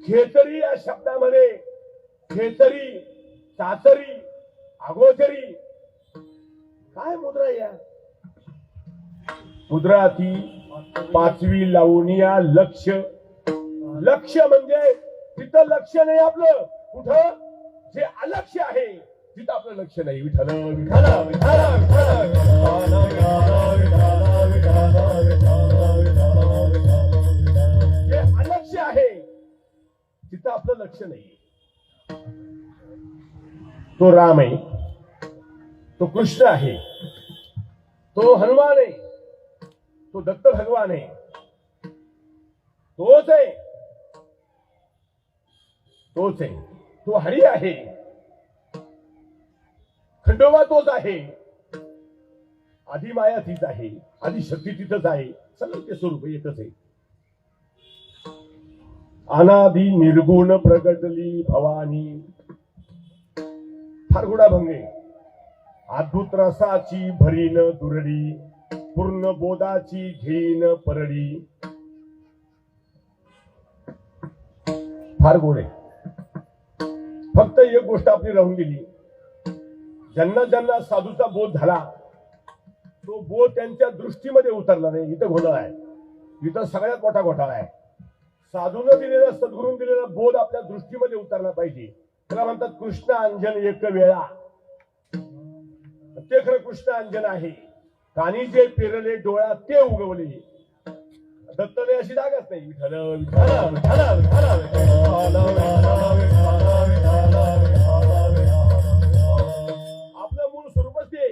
खेतरी या शब्दामध्ये खेतरी, चातरी, अगोचरी काय मुद्रा या. मुद्रा ती पाचवी लावणीया लक्ष. लक्ष म्हणजे तिथं लक्ष नाही आपलं. कुठं जे अलक्ष आहे तिथं आपलं लक्ष नाही. विठ्ठल विठ्ठल जे अलक्ष आहे तिथं आपलं लक्ष नाही. तो राम आहे, तो कृष्ण आहे, तो हनुमान आहे, तो दत्त भगवान आहे, तोच आहे, तोच आहे, तो हरी आहे, खंडोबा तोच आहे, आधी माया तीच आहे, आधी शक्ती तिथंच आहे, सगळं ते स्वरूप एकच आहे. अनादि निर्गुण प्रगटली भवानी. फार गोडा भंगे. अद्भुत रसाची भरीन दुरडी, पूर्ण बोधाची घेईन परडी. फार गोड आहे. फक्त एक गोष्ट आपली राहून गेली. ज्यांना ज्यांना साधूचा बोध झाला तो बोध त्यांच्या दृष्टीमध्ये उतरला नाही. इथं घोटाळा आहे. इथं सगळ्यात मोठा घोटाळा आहे. साधूनं दिलेला सद्गुरूंनी दिलेला बोध आपल्या दृष्टीमध्ये उतरला पाहिजे. त्याला म्हणतात कृष्ण अंजन एक वेळा. ते खरं कृष्ण अंजन आहे. कानी जे पेरले डोळ्यात ते उगवले. दत्तने अशी जागाच नाही. विठ्ठल विठ्ठल विठ्ठल आपलं मूळ स्वरूपच ते.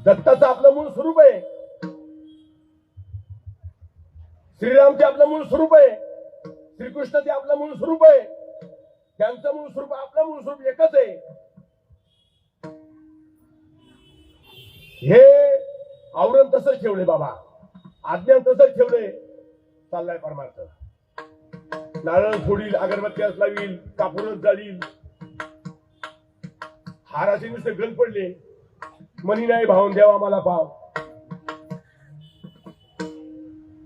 दत्ताचं आपलं मूळ स्वरूप आहे. श्रीरामचे आपलं मूळ स्वरूप आहे. श्रीकृष्णाचे आपलं मूळ स्वरूप आहे. त्यांचं मूळ स्वरूप आपलं मूळ स्वरूप एकच आहे. हे आवरण तसंच ठेवले बाबा. आज्ञान तसंच ठेवले. चाललाय परमार्थ. नारळ फोडील, अगरबत्त्यास लावील, कापूरच जाळील, हाराचे नुसते गल पडले. मनी नाही भावून द्यावा मला पाव.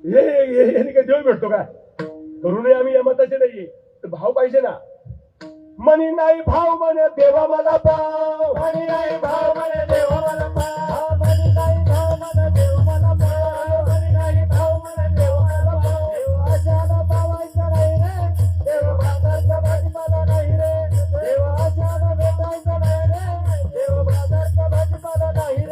हे काय देव भेटतो काय. करूनही आम्ही या मताचे नाहीये. भाव पाहिजे ना. मनी नाही भाव म्हणे देवा मला पाव. मनी नाही भाव म्हणे देवा मला पाव. मनी नाही भाव म्हणे देवा मला पाव. मनी नाही भाव म्हणे देवा मला पाव. देव आशाला पावायचा नाही रे. देव बाजारचा भाजीपाला नाही रे. देव आशाला भेटायचा नाही रे. देव बाजारचा भाजीपाला नाही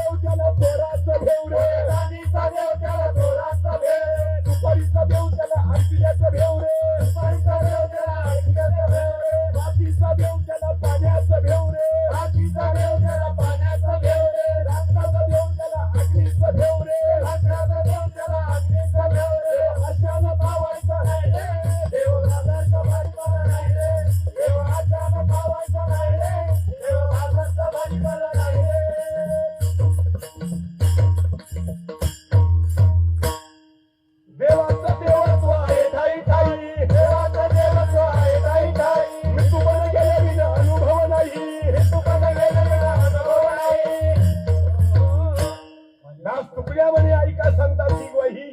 देव त्याला थोराचं भेव रे, राणीचा देव त्याला थोराचा भेव, दुपारीचा देव त्याला आरतील्याचं भेव रे, दुपारीचा देव त्याला ऐकण्याचा भेव रे, रात्रीचा देव त्याला पाण्याचं भेव रे, रात्रीचा देव त्याला पाण्याचा भेव रे, रात्राचा देव त्याला अग्नीचं भेव रे, रात्राचा देव त्याला अग्नीचा भेव रे, अशाला भावायचा नाही रे, देव राजाचा भाजीपाला नाही रे, देव राजाचा भावायचा नाही रे, देव राजाचा भाजीपाला नाही रे. देवाचं देवत्व आहे ठाई ठाई, देवाचं देवत्व आहे ठाई ठाई, मी तुम्हाला गेल्या विना अनुभव नाही, हे तुकाने गेलेला अनुभव नाही. नाच तुकड्या म्हणे ऐका संतांची ग्वाही,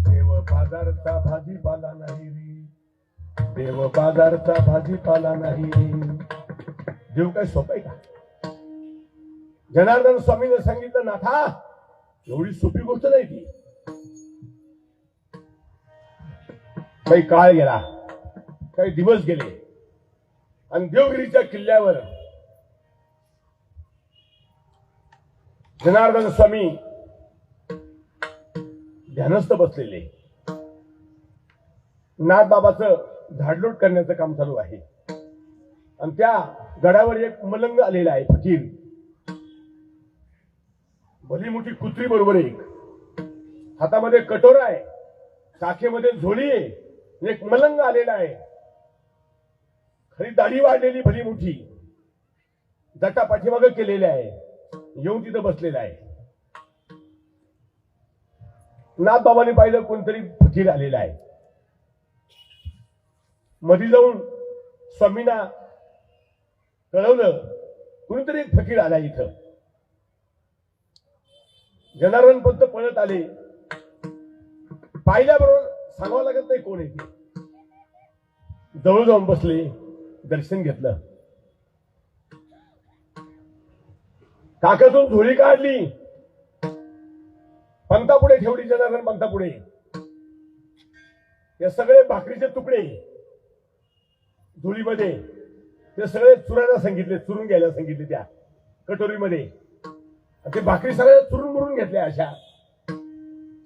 देव बाजारचा भाजीपाला नाही रे, देव बाजारचा भाजीपाला नाही. देव काय सोपं आहे का? जनार्दन स्वामीने सांगितलं नाथा एवढी सोपी गोष्ट नाही ती. काही काळ गेला, काही दिवस गेले आणि देवगिरीच्या किल्ल्यावर जनार्दन स्वामी ध्यानस्थ बसलेले. नाथबाबाचं झाडलोट करण्याचं काम चालू आहे आणि त्या गडावर एक मलंग आलेला आहे, फकीर. भली मोठी कुत्री बरोबर एक, हातामध्ये कटोरा आहे, काखेमध्ये झोळी आहे, एक मलंग आलेला आहे. खरी दाढी वाढलेली भली मोठी, जटा पाठीमागं केलेल्या आहे, येऊन तिथं बसलेला आहे. नाथबाबांनी पाहिलं कोणतरी फकीर आलेला आहे. मध्ये जाऊन स्वामींना कळवलं कोणीतरी एक फकीर आला इथं. जनार्दन पंत पळत आले, पाहिल्याबरोबर सांगावं लागत नाही कोण आहे ते. जवळ जाऊन बसले, दर्शन घेतलं. काकातून झोळी काढली, पंतापुढे ठेवली. जनार्दन पंतापुढे हे सगळे भाकरीचे तुकडे झोळीमध्ये, ते सगळे चुरायला सांगितले, चुरून घ्यायला सांगितले त्या कटोरीमध्ये. ते भाकरी सगळ्या चुरून मुरून घेतल्या. अशा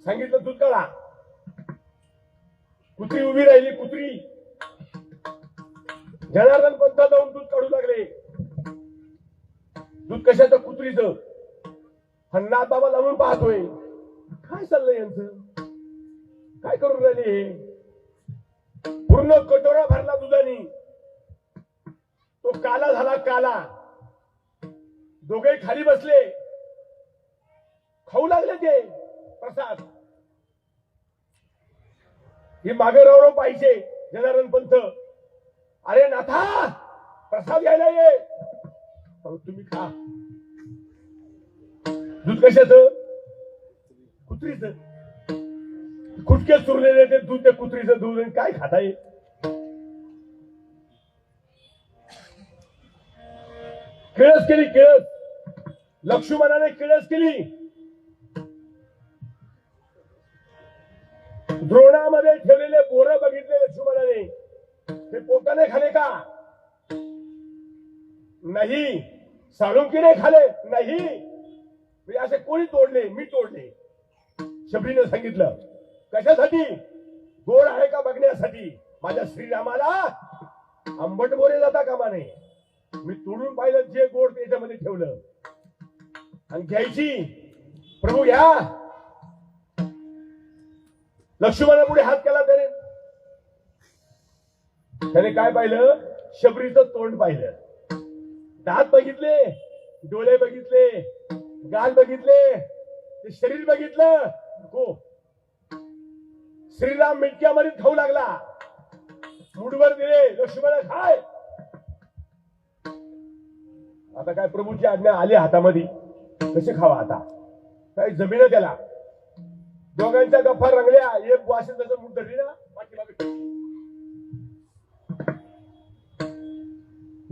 सांगितलं दूध काढा. कुत्री उभी राहिली, कुत्री. जनार्दन पंत जाऊन दूध काढू लागले. दूध कशाचं? कुत्रीचं. हन्नाथ बाबा लावून पाहतोय, काय चाललंय यांचं, काय करून राहिले हे. पूर्ण कटोरा भरला दुधानी, तो काला झाला काला. दोघे खाली बसले, खाऊ लागले ते प्रसाद. ही मागे राव पाहिजे. जनार्दन पंत, अरे नाथा प्रसाद घ्यायला ये. तुम्ही खा. दूध कशाचं? कुत्रीचं. कुटके चुरलेले ते दूध, ते कुत्रीचं दूध. काय खाताय? किळस केली, किळस. लक्ष्मणाने किळस केली. द्रोणामध्ये ठेवलेले बोरं बघितले लक्ष्मणाने, ते पोटाने खाले का? नाही. साळुंकीने खाले? नाही. असे कोणी तोडले? मी तोडले. शबरीने सांगितलं. कशासाठी? गोड आहे का बघण्यासाठी. माझ्या श्रीरामाला आंबट बोरे जाता कामा नये. मी तोडून पाहिलं, जे गोड त्याच्यामध्ये ठेवलं आणि घ्यायची. प्रभू घ्या. लक्ष्मणापुढे हात केला त्याने काय पाहिलं? शबरीचं तोंड पाहिलं, दात बघितले, डोळे बघितले, गाल बघितले, ते शरीर बघितलं. हो, श्रीराम मिटक्यामध्ये खाऊ लागला. मुठभर दिले. लक्ष्मण खाय. आता काय प्रभूची आज्ञा आली हातामध्ये, कसे खावा आता? काय जमीन त्याला. दोघांच्या गप्पा रंगल्या. एक वाशी त्याचं मुठ धरली ना पाठीमागे.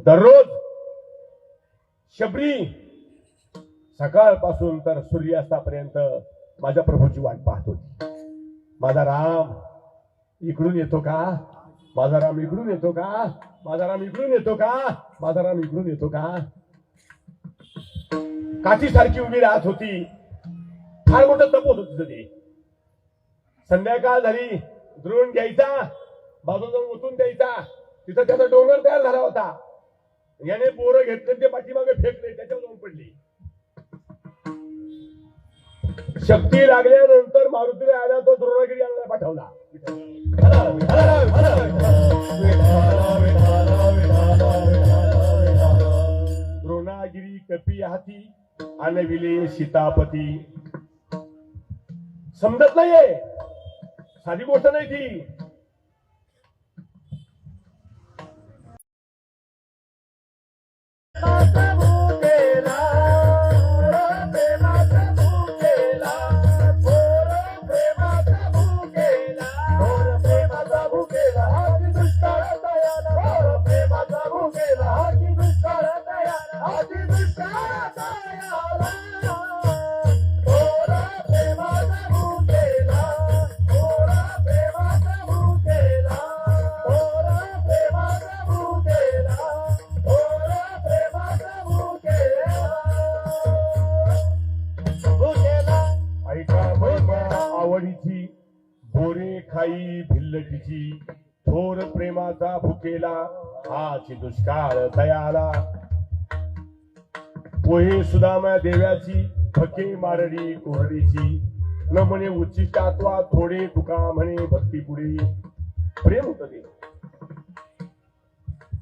दररोज शबरी सकाळपासून तर सूर्यास्तापर्यंत माझ्या प्रभूची वाट पाहत होती. माझा राम इकडून येतो का? माझा राम इकडून येतो का? माझा राम इकडून येतो का? माझा राम इकडून येतो का? काठीसारखी उभी राहत होती. फार मोठं तप होत तिथं ते. संध्याकाळ झाली, द्रोण घ्यायचा, बाजूला जाऊन ओतून द्यायचा. तिथं त्याचा डोंगर तयार झाला होता. याने बोरं घेतले, ते पाठीमागे फेकले, त्याच्यावर जाऊन पडले. शक्ती लागल्यानंतर मारुतीला आला, तो द्रोणागिरी आणायला पाठवला. द्रोणागिरी कपी हाती आणविले सीतापती. समजत नाहीये, साधी गोष्ट नाही ती. आवडीची बोरे खाई भिल्लटीची, थोर प्रेमाचा भुकेला हाची दुष्काळ दयाला. पोहे सुदामा देव्याची, फके मारडी कोरडीची. न म्हणे उच्चिष्टात्वा थोडे, तुका म्हणे भक्ती पुढे. प्रेम होत ते.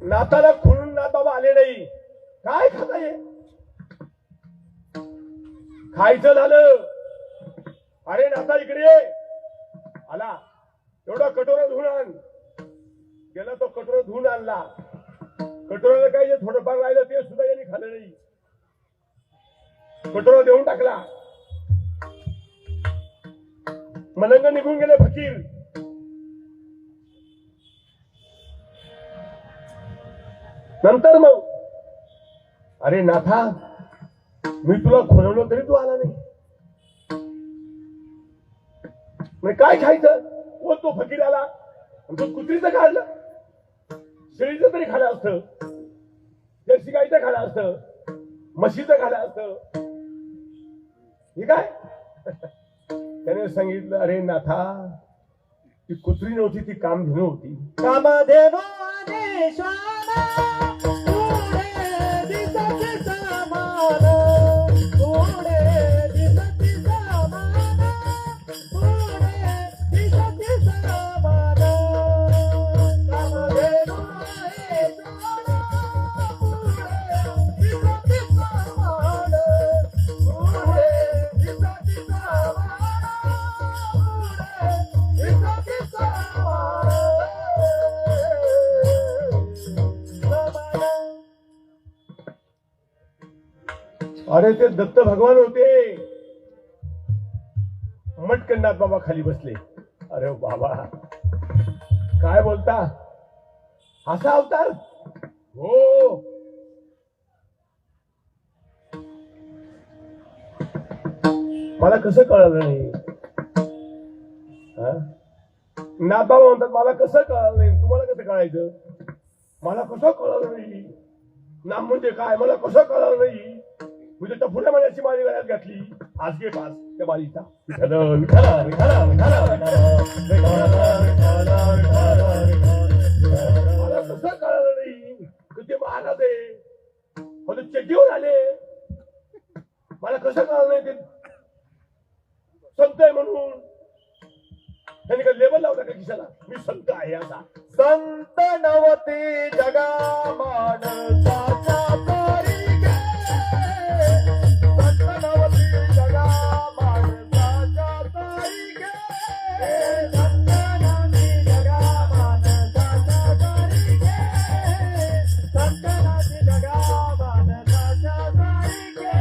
नाताला खुलून नाताबा आले नाही. काय खाताय? खायचं झालं, अरे नाता इकडे ये. आला, एवढा कटोरा धुवून आण. गेला तो कटोरा धुवून आणला. कटोऱ्याला काय जे थोडंफार राहिलं ते सुद्धा यांनी खाल्लं नाही. कटोरा देऊन टाकला. मलंग निघून गेले फकीर. नंतर मग, अरे नाथा, मी तुला खोलवलं तरी तू आला नाही. काय खायचं? तो फकीर आला, तो कुत्रीचं काढलं, शेळीचं तरी खाल्लं असतं, जर्सी गाईचं खाल्लं असतं, म्हशीचं खाल्लं असतं. हे काय? त्याने सांगितलं, अरे नाथा, ती कुत्री नव्हती, ती कामधेनू होती. कामधेनू आणि श्वान पुढे दिसती समान, पुढे दिसती समान, पुढे दिसती समान. कामधेनू आणि श्वान पुढे दिसती समान, पुढे दिसती समान, पुढे दिसती समान. अरे ते दत्त भगवान होते. मटकंडात बाबा खाली बसले. अरे बाबा, काय बोलता? असा अवतार? हो. मला कसं कळलं नाही? नाथ बाबा म्हणतात, मला कसं कळलं नाही? तुम्हाला कसं कळायचं? मला कसं कळलं नाही? नाम म्हणजे काय मला कसं कळलं नाही? म्हणजे टपुऱ्या महिन्याची माळी गळ्यात घातली. आज घे पास त्या माळीचा. मला कसं कळलं नाही? ते महाराज आहे, चड्डीवर आले. मला कसं कळलं नाही? ते संत आहे म्हणून त्यांनी का लेबल लावला का खिशाला? मी संत आहे असा. संत नवती जगा माणसाचा तरी गे, संत नवती जगा माणसाचा तरी गे, संत नवती जगा माणसाचा तरी गे, संत नवती जगा माणसाचा तरी गे.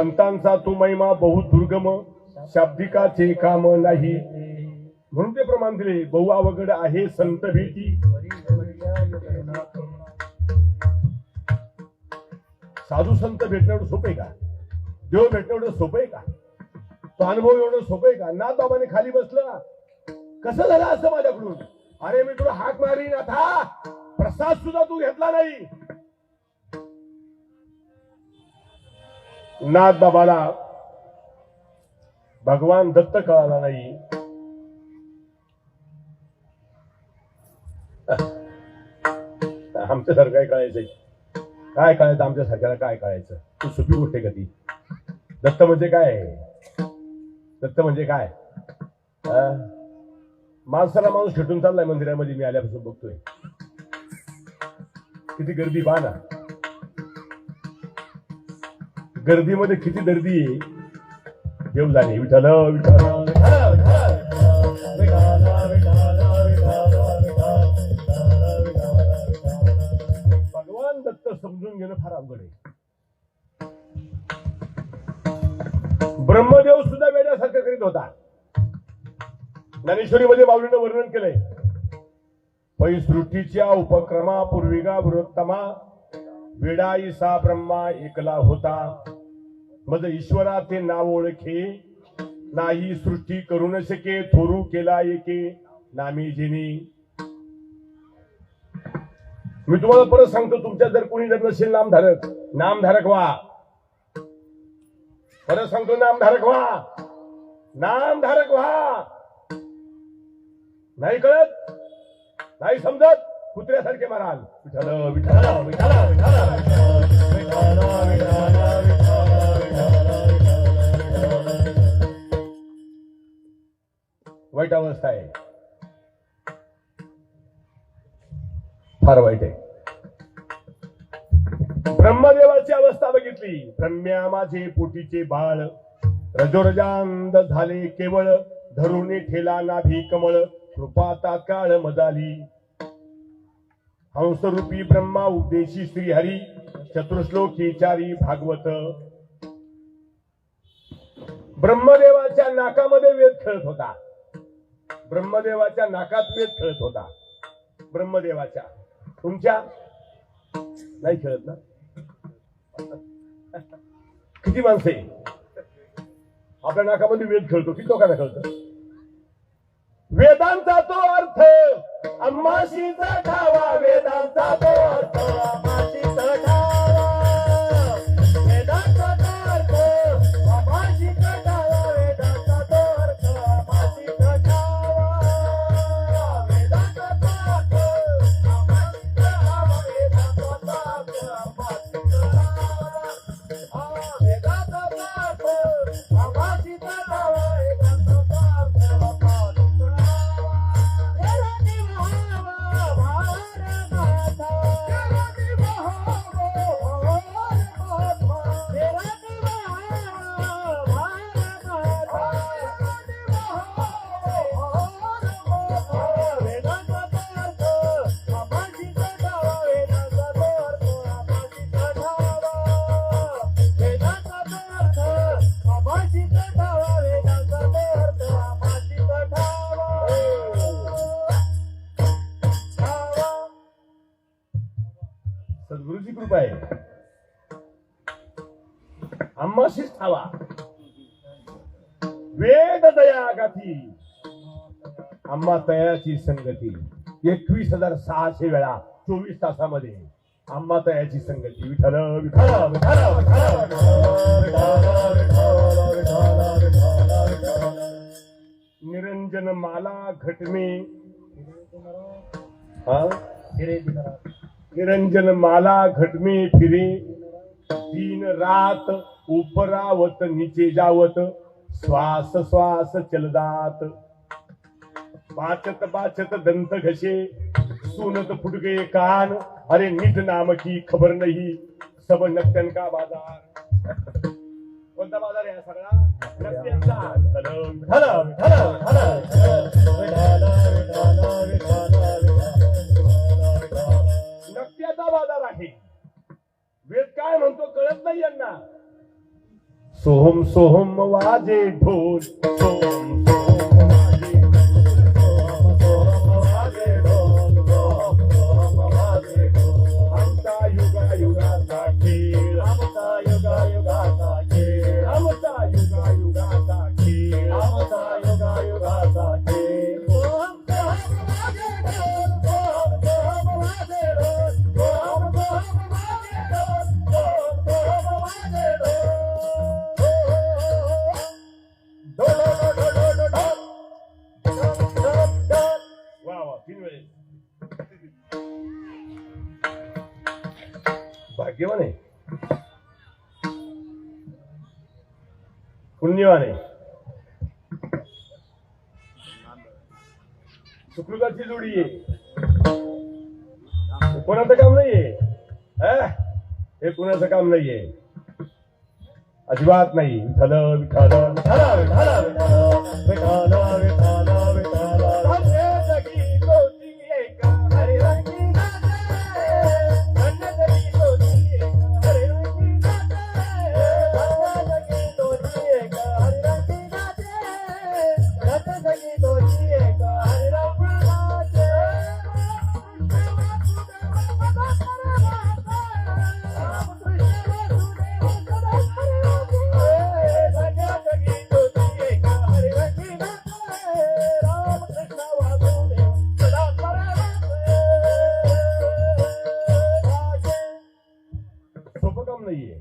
संतांचा तू महिमा बहु दुर्गम, शाब्दिकाचे काम नाही. म्हणून ते प्रमाण दिले, बहु अवघड आहे संत भेटी. साधू संत भेटणं एवढं सोपं आहे का? देव भेटणं एवढं सोपं आहे का? तो अनुभव एवढं सोपं आहे का? नाथ बाबाने खाली बसला, कसं झालं असं माझ्याकडून? अरे मी तुला हाक मारीन, आता प्रसाद सुद्धा तू घेतला नाही. नाथ बाबाला भगवान दत्त कळाला नाही. आमच्यासारखं काय कळायचंय? काय कळायचं आमच्यासारख्याला? काय कळायचं? तू सोपी गोष्ट आहे का ती? दत्त म्हणजे काय? दत्त म्हणजे काय? माणसाला माणूस खेटून चाललाय मंदिरामध्ये. मी आल्यापासून बघतोय किती गर्दी. पहा ना, गर्दीमध्ये किती गर्दी आहे. देव जाणे. विठ्ठल विठ्ठल भगवान दत्त समजून घेणं फार अवघड आहे. ब्रह्मदेव सुद्धा वेड्यासारखं करीत होता. ज्ञानेश्वरीमध्ये माऊलीनं वर्णन केलंय. पै सृष्टीच्या उपक्रमा पूर्विगा बृहत्तमा, वेडाईसा ब्रह्मा एकला होता. मज ईश्वरा ते नाव ओळखे, नाही सृष्टी करू न शके. थोरू केला एके नामी जिनी. मी तुम्हाला परत सांगतो, तुमच्या जर कोणी जर नसेल नामधारक, नामधारक व्हा. परत सांगतो, नामधारक व्हा. नामधारक व्हा. नाही कळत, नाही समजत, कुत्र्यासारखे माराल. विठ्ठल विठ्ठल विठ्ठल वाईट अवस्था आहे, फार वाईट आहे. ब्रह्मदेवाची अवस्था बघितली. ब्रह्म्या माझे पोटीचे बाळ, रजोरजांद झाले केवळ. धरुणी ठेला नाभी कमळ, कृपा तात्काळ मजाली. हंसरूपी ब्रह्मा उपदेशी श्रीहरी, चतुर्श्लोकी चारी भागवत. ब्रह्मदेवाच्या नाकामध्ये वेद खेळत होता. ब्रह्मदेवाच्या नाकात वेद खेळत होता. ब्रह्मदेवाच्या. तुमच्या नाही खेळत ना? किती माणसे आपल्या नाकामध्ये वेद खेळतो? किती लोकांना कळतं? वेदांचा तो अर्थ अम्माशीचा ठावा. वेदांचा तो अर्थ अम्माशीचा ठावा. वेदांचा तो अर्थ अम्माशीचा ठावा. वेदांचा तो अर्थ अम्माशीचा ठावा. वेदांचा तो अर्थ अम्माशीचा ठावा. वेदांचा तो अर्थ अम्माशीचा ठावा. वेदांचा तो अर्थ अम्माशीचा ठावा. वेदांचा तो अर्थ सद्गुरूची कृपा आहे. आम्हाशीच ठावा. वेद दया गाथी, आम्हा तयाची संगती. 21,600 वेळा 24 तासामध्ये आम्हा तयाची संगती. विठ्ठल विठ्ठल विठ्ठल निरंजन माला घटमे. निरंजन माला घटमे फिरे. दिन रात उपरावत नीचे जावत. श्वास श्वास चलदात. बाचत बाचत दंत घसे. सुनत फुटके कान. अरे निध नाम की खबर नहीं. सब नक्तन का बाजार. कोणता बाजार आहे सगळा? नक्त्यांचा. नक्त्याचा बाजार आहे. वेद काय म्हणतो कळत नाही यांना. सोहम सोहम वाजे ढोल सोहम सोहम वाजे आमचा युगा युगाचा खेळ आमचा युगा युगाचा खेळ आमचा युगा युगाचा खेळ आमचा युगा युगाचा खेळ वा वा 3 वेळेस भाग्यवान आहे पुण्यवान आहे सुकृताची जोडी आहे कोणाचं काम नाहीये हे कुणाचं काम नाहीये अजिबात नाही विठ्ठल विठ्ठल विठ्ठल विठ्ठल विठ्ठल विठ्ठल सोपं काम नाहीये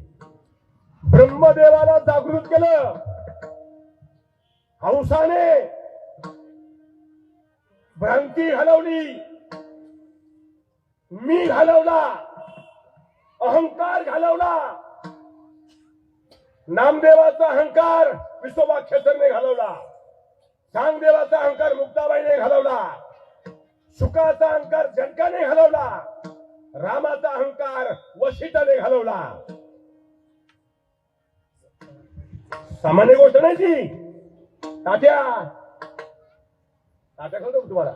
ब्रह्मदेवाला जागृत केलं हंसाने भ्रांती घालवली मी घालवला अहंकार घालवला नामदेवाचा अहंकार विसोबा खेचरने घालवला सांगदेवाचा अहंकार मुक्ताबाईने घालवला शुकाचा अहंकार जनकाने घालवला रामाचा अहंकार वशिष्ठाने घालवला सामान्य गोष्ट नाही ती तात्या तात्या कळतो तुम्हाला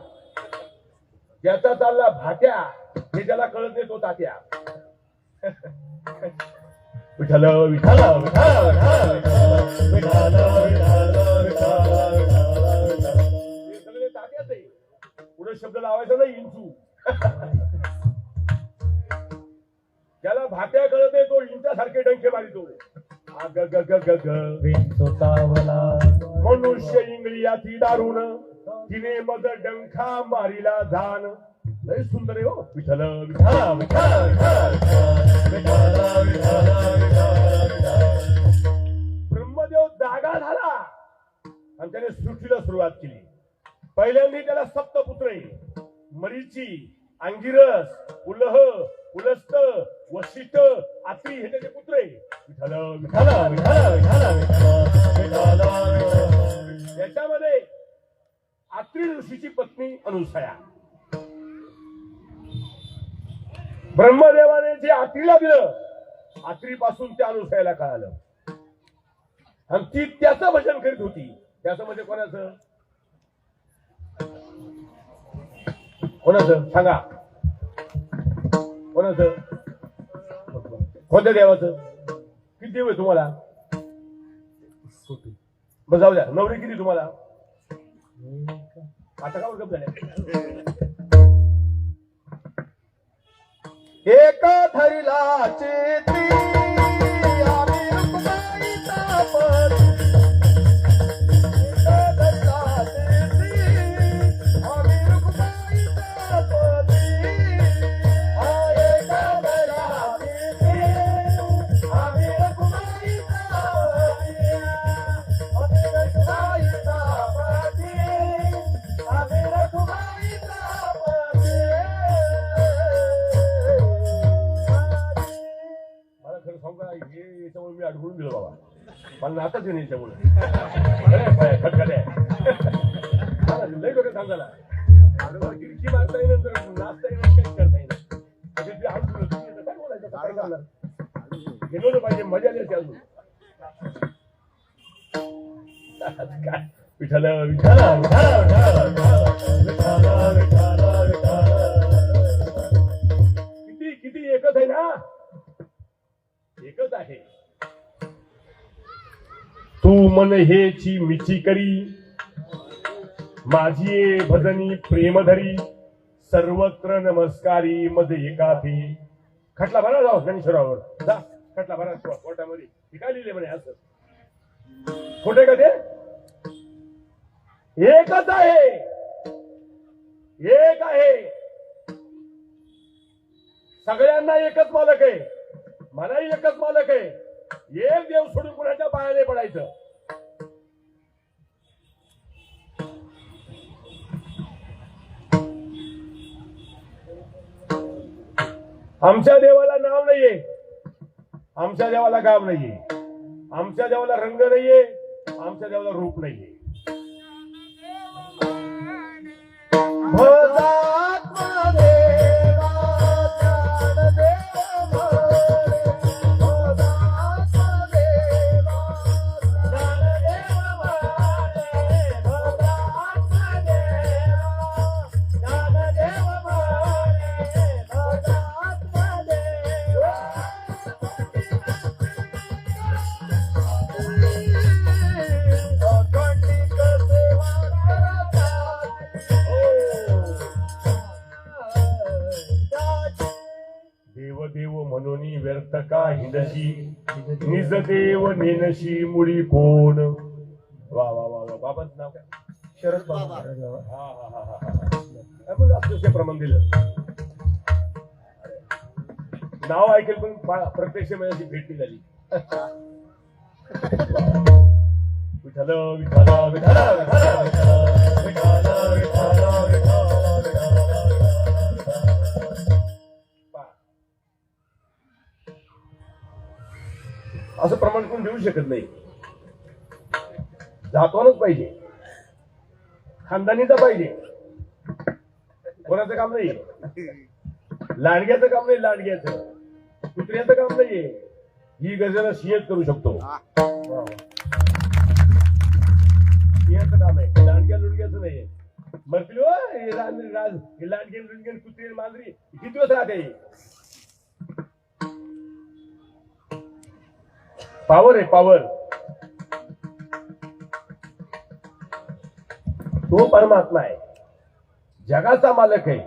ज्याचा चालला भाट्या हे ज्याला कळत नाही तो तात्या विठ्ठल विठ्ठल विठ्ठल विठ्ठल हे सगळे तात्याच आहे पुढे शब्द लावायचा नाही इंचू ज्याला भाट्या कळत नाही तो इंचासारखे डंके मारितो मनुष्य इंगळी दारुण तिने मग डंखा मारिला जाण लय सुंदर आहे हो विठ्ठल विठ्ठल ब्रह्मदेव जागा झाला आणि त्याने सृष्टीला सुरुवात केली पहिल्यांदा त्याला सप्तपुत्र मरीची अंगिरस उलह उलस्त वशिष्ठ आत्री हे त्याचे पुत्र आहे विठ्ठल विठ्ठल विठ्ठल विठ्ठल याच्यामध्ये आत्री ऋषीची पत्नी अनुसया ब्रह्मदेवाने जे आत्रीला दिलं आत्रीपासून त्या अनुसयाला कळालं आणि ती त्याचं भजन करीत होती त्याचं म्हणजे कोणाचं कोणाचं सांगा कोणाचं कोणत्या देवाचं किती देव आहे तुम्हाला बस जाऊ द्या नवरी किती तुम्हाला आता का वर्ग झाले एक धरिला चेती आम्ही रुक्माईचा पती एक धरिला चेती आम्ही रुक्माईचा पती एक धरिला चेती आम्ही रुक्माईचा पती आम्ही रुक्माईचा पती आम्ही रुक्माईचा पती याच्यामुळे मी अडकून गेलो बाबा मला नाताच आहे याच्यामुळे लय डोक्यात सांगायला गिरकी मारता येईल नंतर नाचता येईल काहीच करता येईल काय बोलायचं काय करणार गेलो पाहिजे मजा आली असते अजून काय विठ्ठल विठ्ठल किती किती एकच आहे ना एकच आहे तू मन हेची मिची करी माझी ये भजनी प्रेमधरी सर्वत्र नमस्कारी मध्ये एकाथी. खटला भरा जाऊ ज्ञानेश्वरावर जा. खटला भरा कोर्टामध्ये. हे काय लिहिले म्हणे असं खोटे का ते? एकच आहे, एक आहे. सगळ्यांना एकच मालक आहे, मलाही एकच मालक आहे. एक देव सोडून कुणाच्या पायाने पडायचं. आमच्या देवाला नाव नाहीये, आमच्या देवाला गाव नाहीये, आमच्या देवाला रंग नाहीये, आमच्या देवाला रूप नाहीये. देव म्हणून व्यर्थ का हिंदशी निज देव नेनशी मुळी कोण. वा वा वा वा. बाबांचं नाव काय? शरद बाबा. हा हा हा हा हा. प्रमाण दिलं. नाव ऐकेल पण प्रत्यक्ष माझ्याशी भेट नाही झाली. विठ्ठल विठ्ठल विठ्ठल विठ्ठल विठ्ठल विठ्ठल. असं प्रमाण कोण देऊ शकत नाही. जातवानच पाहिजे, खानदानीचा पाहिजे. कोणाचं काम नाही, लांडग्याचं काम नाही, लांडग्याचं कुत्र्याचं काम नाहीये. ही गरजेला सिंहच करू शकतो. सिंहाचं काम आहे, लांडग्या लुडग्याचं नाहीये. मरतील लांडगे लुडगे कुत्रे मांजरी किती दिवस राहते. पावर आहे, पावर. तो परमात्मा आहे, जगाचा मालक आहे.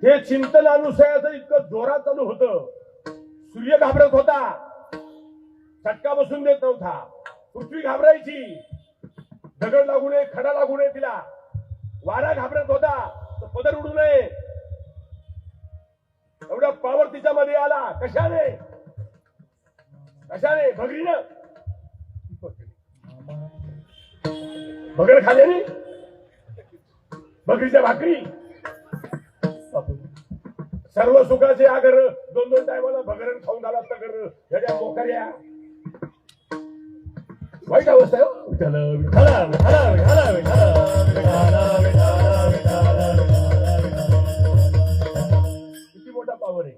हे चिंतन अनुसयाचं इतकं जोरात चालू होतं. सूर्य घाबरत होता, चटका बसून देत नव्हता. पृथ्वी घाबरायची, दगड लागू नये, खडा लागू नये तिला. वारा घाबरत होता, तर पदर उडू नये. एवढा पावर तिच्यामध्ये आला. कशाने? कशाने? भगरीनं. भगर खाल्याने, भगरीच्या भाकरी. सर्व सुखाचे आगर दोन दोन टायमाला भगरण खाऊन घाला. तगर याच्या मोकऱ्या. वाईट अवस्था आहे. विठ्ठल विठ्ठल विठ्ठल विठ्ठल विठ्ठल. किती मोठा पावर आहे.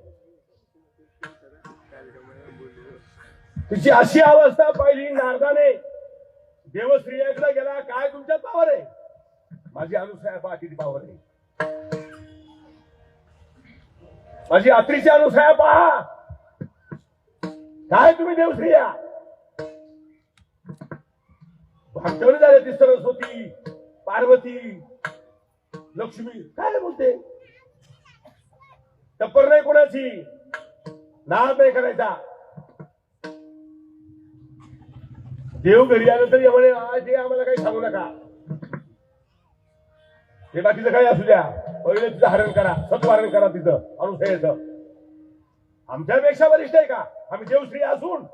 तिची अशी अवस्था पाहिली नारदाने. देवश्रीयाकडे गेला, काय तुमच्यात पावर आहे? माझी अनुसया पहा किती पावर आहे. माझी अत्रीची अनुसया पहा, काय तुम्ही देवश्रिया. भागवली झाले ती सरस्वती, पार्वती, लक्ष्मी. काय बोलते? टप्पर नाही कोणाची, नाद नाही करायचा. देव घरी आलं तरी म्हणे आज हे आम्हाला काही सांगू नका. हे बाकीचं काही असू द्या, पहिले तिचं हरण करा, सत्वहरण करा तिचं अनुसयाचं. आमच्यापेक्षा वरिष्ठ आहे का? आम्ही देवश्री असून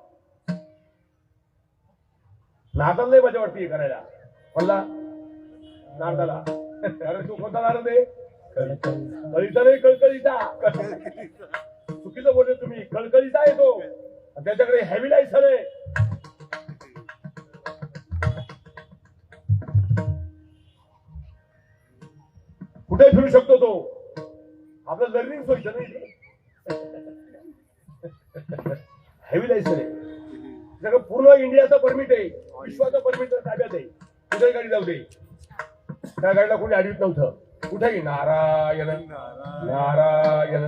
नारदाला नाही मजा वाटते हे करायला. म्हणला नारदाला, अरे तू कोणता नारद आहे? कळीचा नाही, कळकळीचा. चुकीचं बोलले तुम्ही. कळकळीचा आहे तो, त्याच्याकडे हेवी लायसन आहे. कुठे फिरू शकतो तो. आपलं लर्निंग सोयीचं नाही. हेवी लायसन आहे. सगळं पूर्ण इंडियाचं परमिट आहे, विश्वाचं परमिट ताब्यात आहे. कुठे गाडी जाऊ दे, त्या गाडीला कोणी अडवित नव्हतं. कुठेही नारायण नारायण.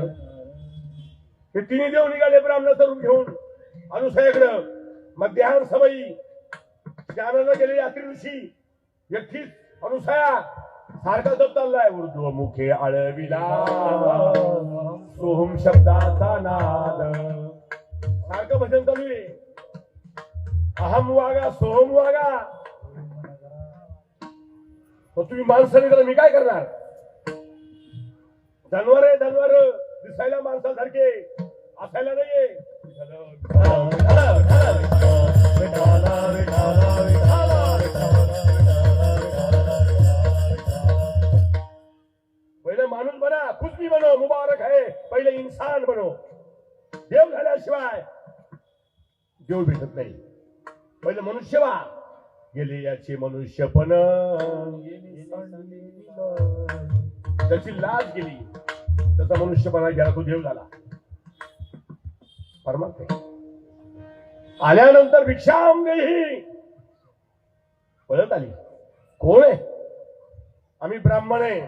हे तिन्ही देव निघाले ब्राह्मणाचं रूप घेऊन अनुसयाकडं. मध्याह्न समयी ज्ञानानं गेलेले अत्रि ऋषी एकटीच अनुसया सारखा जप चाललाय. ऊर्ध्वमुखे आळविला सोहम शब्दाचा नाद. सारखं भजन चालू आहे. अहम वागा सोहम वागा. तुम्ही माणसाने तर मी काय करणार. जनावर आहे जनावर दिसायला माणसासारखे असायला नाहीये. पहिले माणूस बना. खुशबी बनो. मुबारक आहे. पहिले इंसान बनो. देव झाल्याशिवाय देव भेटत नाही. पहिले मनुष्य व्हा. गेले याचे मनुष्यपण त्याची लाज गेली. त्याचा मनुष्यपणा गेला. तो देव झाला. परमात्मा आल्यानंतर भिक्षाम देही पळत आली. कोण आहे. आम्ही ब्राह्मण आहे.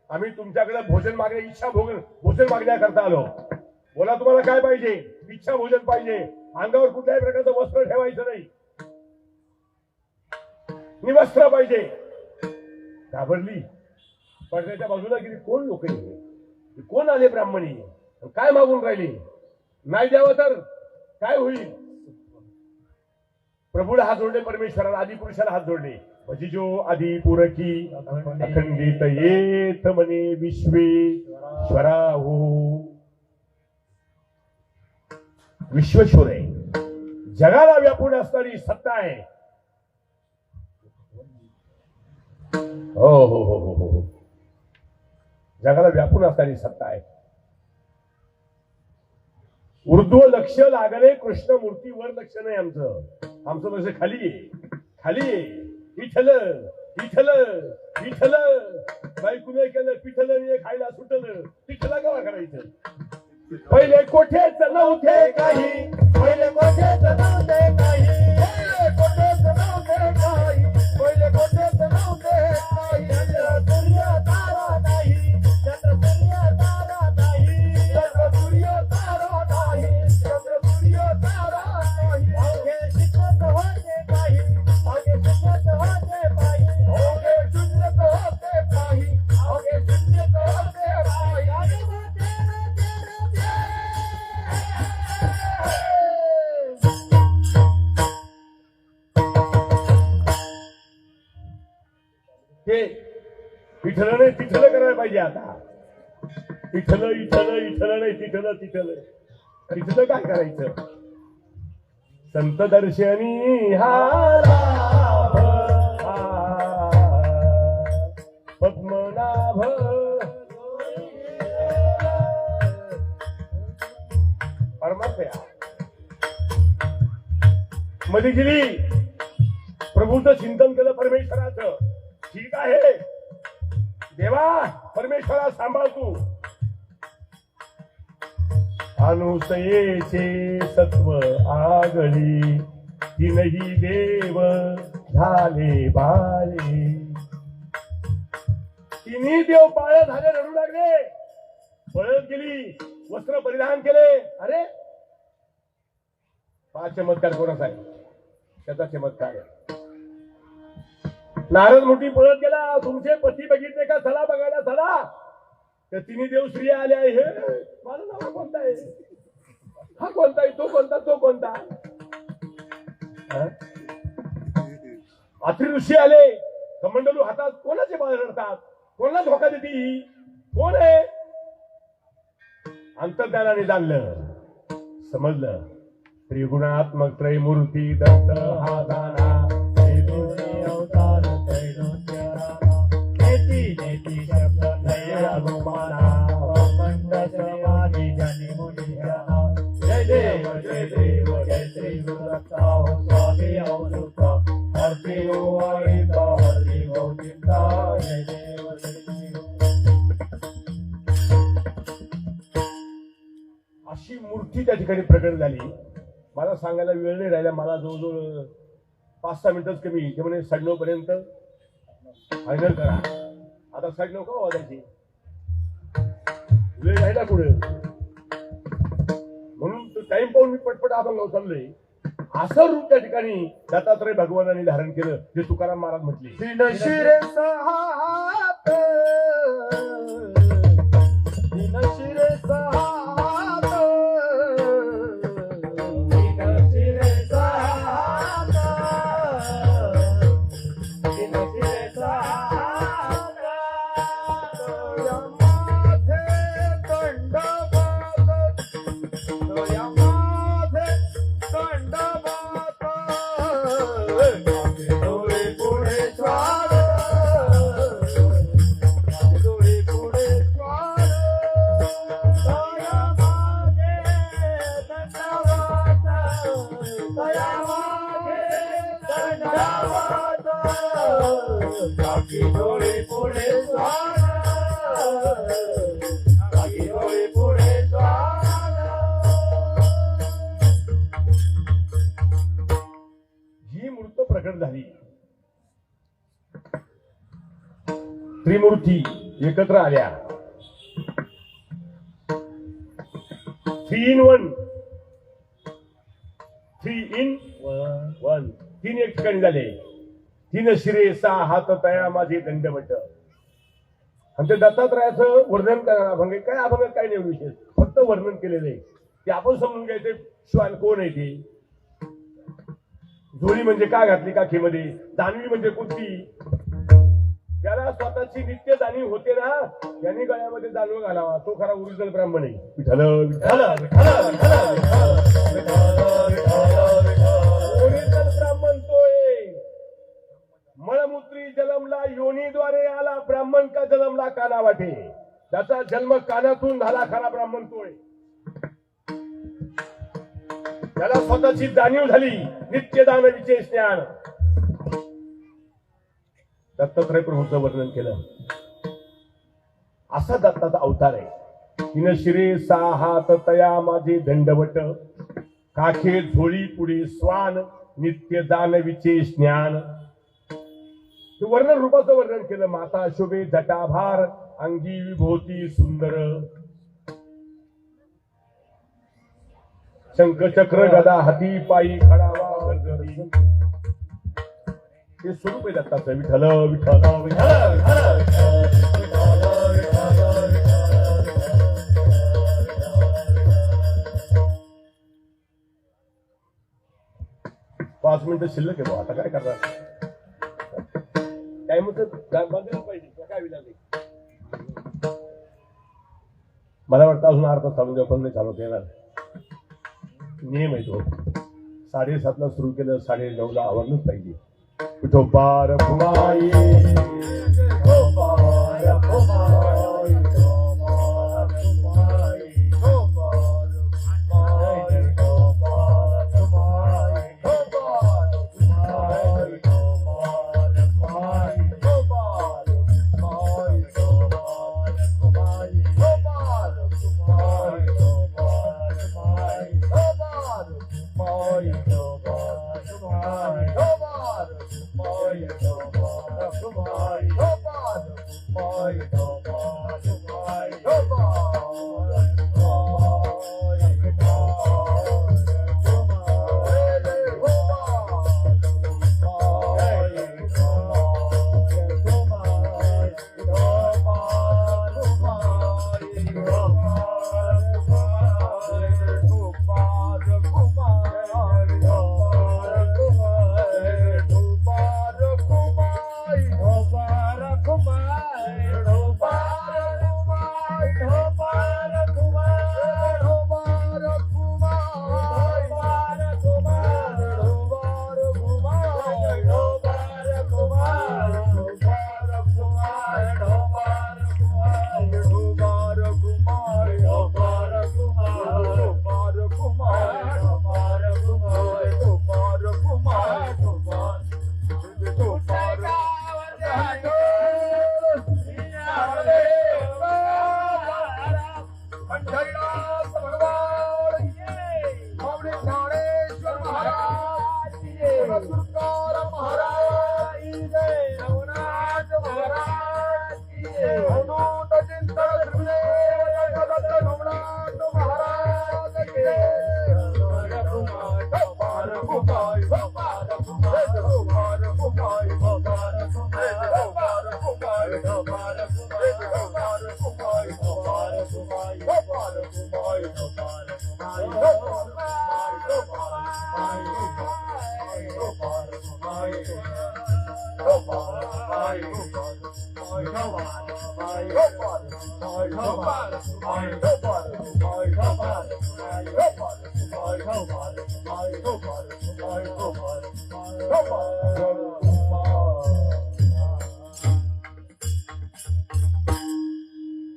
आम्ही तुमच्याकडे भोजन मागण्या इच्छा भोजन मागण्याकरता आलो. बोला तुम्हाला काय पाहिजे. इच्छा भोजन पाहिजे. अंगावर कुठल्याही प्रकारचं वस्त्र ठेवायचं नाही. निवस्त्र पाहिजे. घाबरली. पडद्याच्या बाजूला गेली. कोण लोक कोण आले ब्राह्मणी. काय मागून राहिली. नाही द्यावं तर काय होईल. प्रभूला हात जोडले. परमेश्वराला आदिपुरुषाला हात जोडले. भजिजो आदि पुरकी अखंडित येत मने विश्वेश्वरा हो. विश्वेश्वर आहे. जगाला व्यापून असणारी सत्ता आहे. हो हो हो हो हो. जगाला व्यापून असणारी सत्ता आहे. ऊर्ध्व लक्ष लागले कृष्ण मूर्ती. वर लक्ष नाही आमचं. आमचं लक्ष खाली आहे. खाली आहे. विठ्ठल विठ्ठल विठ्ठल. बायकुने केलं पिठलं खायला सुटलं. पिठला गवा करायचं. पहिले कोठेच नव्हते काही. पहिले कोठेच नव्हते काही. पहिले कोठेच नव्हते काही. पहिले कोठेच नव्हते काही. चंद्र सूर्य तारा नाही. चंद्र सूर्य तारा नाही. चंद्र सूर्य तारा नाही. चंद्र सूर्य तारा नाही. अवघे शिकत होते काही. अवघे शिकत होते काही. अवघे शिकत होते काही. अवघे शिकत होते काही. विठ्ठल नाही तिठल करायला पाहिजे. आता विठ्ठल इठल इठल नाही तिठल तिठल. तिठल काय करायचं. संत दर्शनी हा लाभ पद्मनाभ. परमात्मा मध्ये गेली. प्रभूचं चिंतन केलं. परमेश्वराचं. ठीक आहे देवा. परमेश्वरा सांभाळ तू. अनुसयेचे सत्व आगळी. तीनही देव झाले बाळे. तिन्ही देव पाळत झाले. रडू लागले. पळत गेली. वस्त्र परिधान केले. अरे हा चमत्कार कोणाचा आहे. त्याचा चमत्कार. नारद मोठी पळत गेला. तुमचे पती बघितले का. चला बघायला चला. तर तिन्ही देव स्त्री आले आहे. हे माझा नाव कोणता आहे. हा कोणता आहे. तो कोणता. तो कोणता. अत्रि ऋषी आले. कमंडलू हातात. कोणाचे बाळ रडतात. कोणाला धोका देते ही. कोण आहे. अंतर्ज्ञानाने जाणलं. समजलं. त्रिगुणात्मक त्रयमूर्ती दत्त हा दाना. अवतार नेती नेती शब्द जय देव जय देव जय श्री गुरुदत्ता हो स्वामी अवधूत. हरती हो हरिता हरी गौचिंता. जय देव जय देव. अशी मूर्ती त्या ठिकाणी प्रकट झाली. मला सांगायला वेळ नाही राहिला. मला जवळजवळ 5-6 मिनिटच कमी. ते म्हणे 9:30 पर्यंत फायनल करा. आता 9:30 का वाजायची. वेळ राहिला पुढे. म्हणून तो टाइम पाहून मी पटपट अभंग चाललोय. असं रूप त्या ठिकाणी दत्तात्रय भगवानांनी धारण केलं जे तुकाराम महाराज म्हटले. तीन शिरे सहा हात, तीन शिरे सहा हात, तीन शिरे सहा हात, तीन शिरे सहा हात, या माझे दंडवत, या माझे दंडवत, डोळे पुढे स्वार, डोळे पुढे स्वार, दया मागे दंडवत, दया मागे दंडवत, बाकी डोळे पुढे स्वार, बाकी डोळे पुढे स्वार. ही मूर्त प्रकट झाली. त्रिमूर्ती एकत्र आल्या. 3 in 1, 3 in 1, 3 एक ठिकाणी झाले. 3 शिरे 6 हात तया माझे दंडवट. आणि ते दत्तात्रयाचं वर्णन करणार अभंग काय अभंगात काय नाही विशेष, फक्त वर्णन केलेलं आहे. ते आपण समजून घ्यायचे श्वान कोण आहे ते, झोळी म्हणजे काय घातली काखेमध्ये, दानवी म्हणजे कुठली. ज्याला स्वतःची नित्य जाणीव होते ना त्यांनी गळ्यामध्ये दानव घालावा, तो खरा ओरिजिनल ब्राह्मण आहे. विठ्ठल विठ्ठल ओरिजिनल ब्राह्मण तो आहे. मळमूत्री जन्मला योनीद्वारे आला ब्राह्मण का जन्मला काना वाटे. त्याचा जन्म कानातून झाला खरा ब्राह्मण तो आहे. त्याला स्वतःची जाणीव झाली नित्यदान विशेष ज्ञान. दत्तात्रय प्रभूचं वर्णन केलं. असा दत्ताचा अवतार आहे. 3 शिरे 6 हात तया माझे दंडवट, काखे झोळी पुढे स्वान नित्यदान विशेष ज्ञान. ते वर्णन रूपाचं वर्णन केलं. माता शोभे जटाभार अंगी विभूती सुंदर, शंखचक्र गदा हाती पायी खडावा गर्जरी. हे स्वरूप आहे दत्ताचं. विठ्ठल विठ्ठल विठ्ठल. 5 मिनिटं शिल्लक आहे. आता काय करणार, काय म्हणतात बघायला पाहिजे काय विला नाही. मला वाटतं अजून अर्थ चालू द्या, पण नाही चालवता येणार. नियम आहे तो. 7:30ला सुरू केलं, 9:30ला आवरलंच पाहिजे. विठोबार फुमाई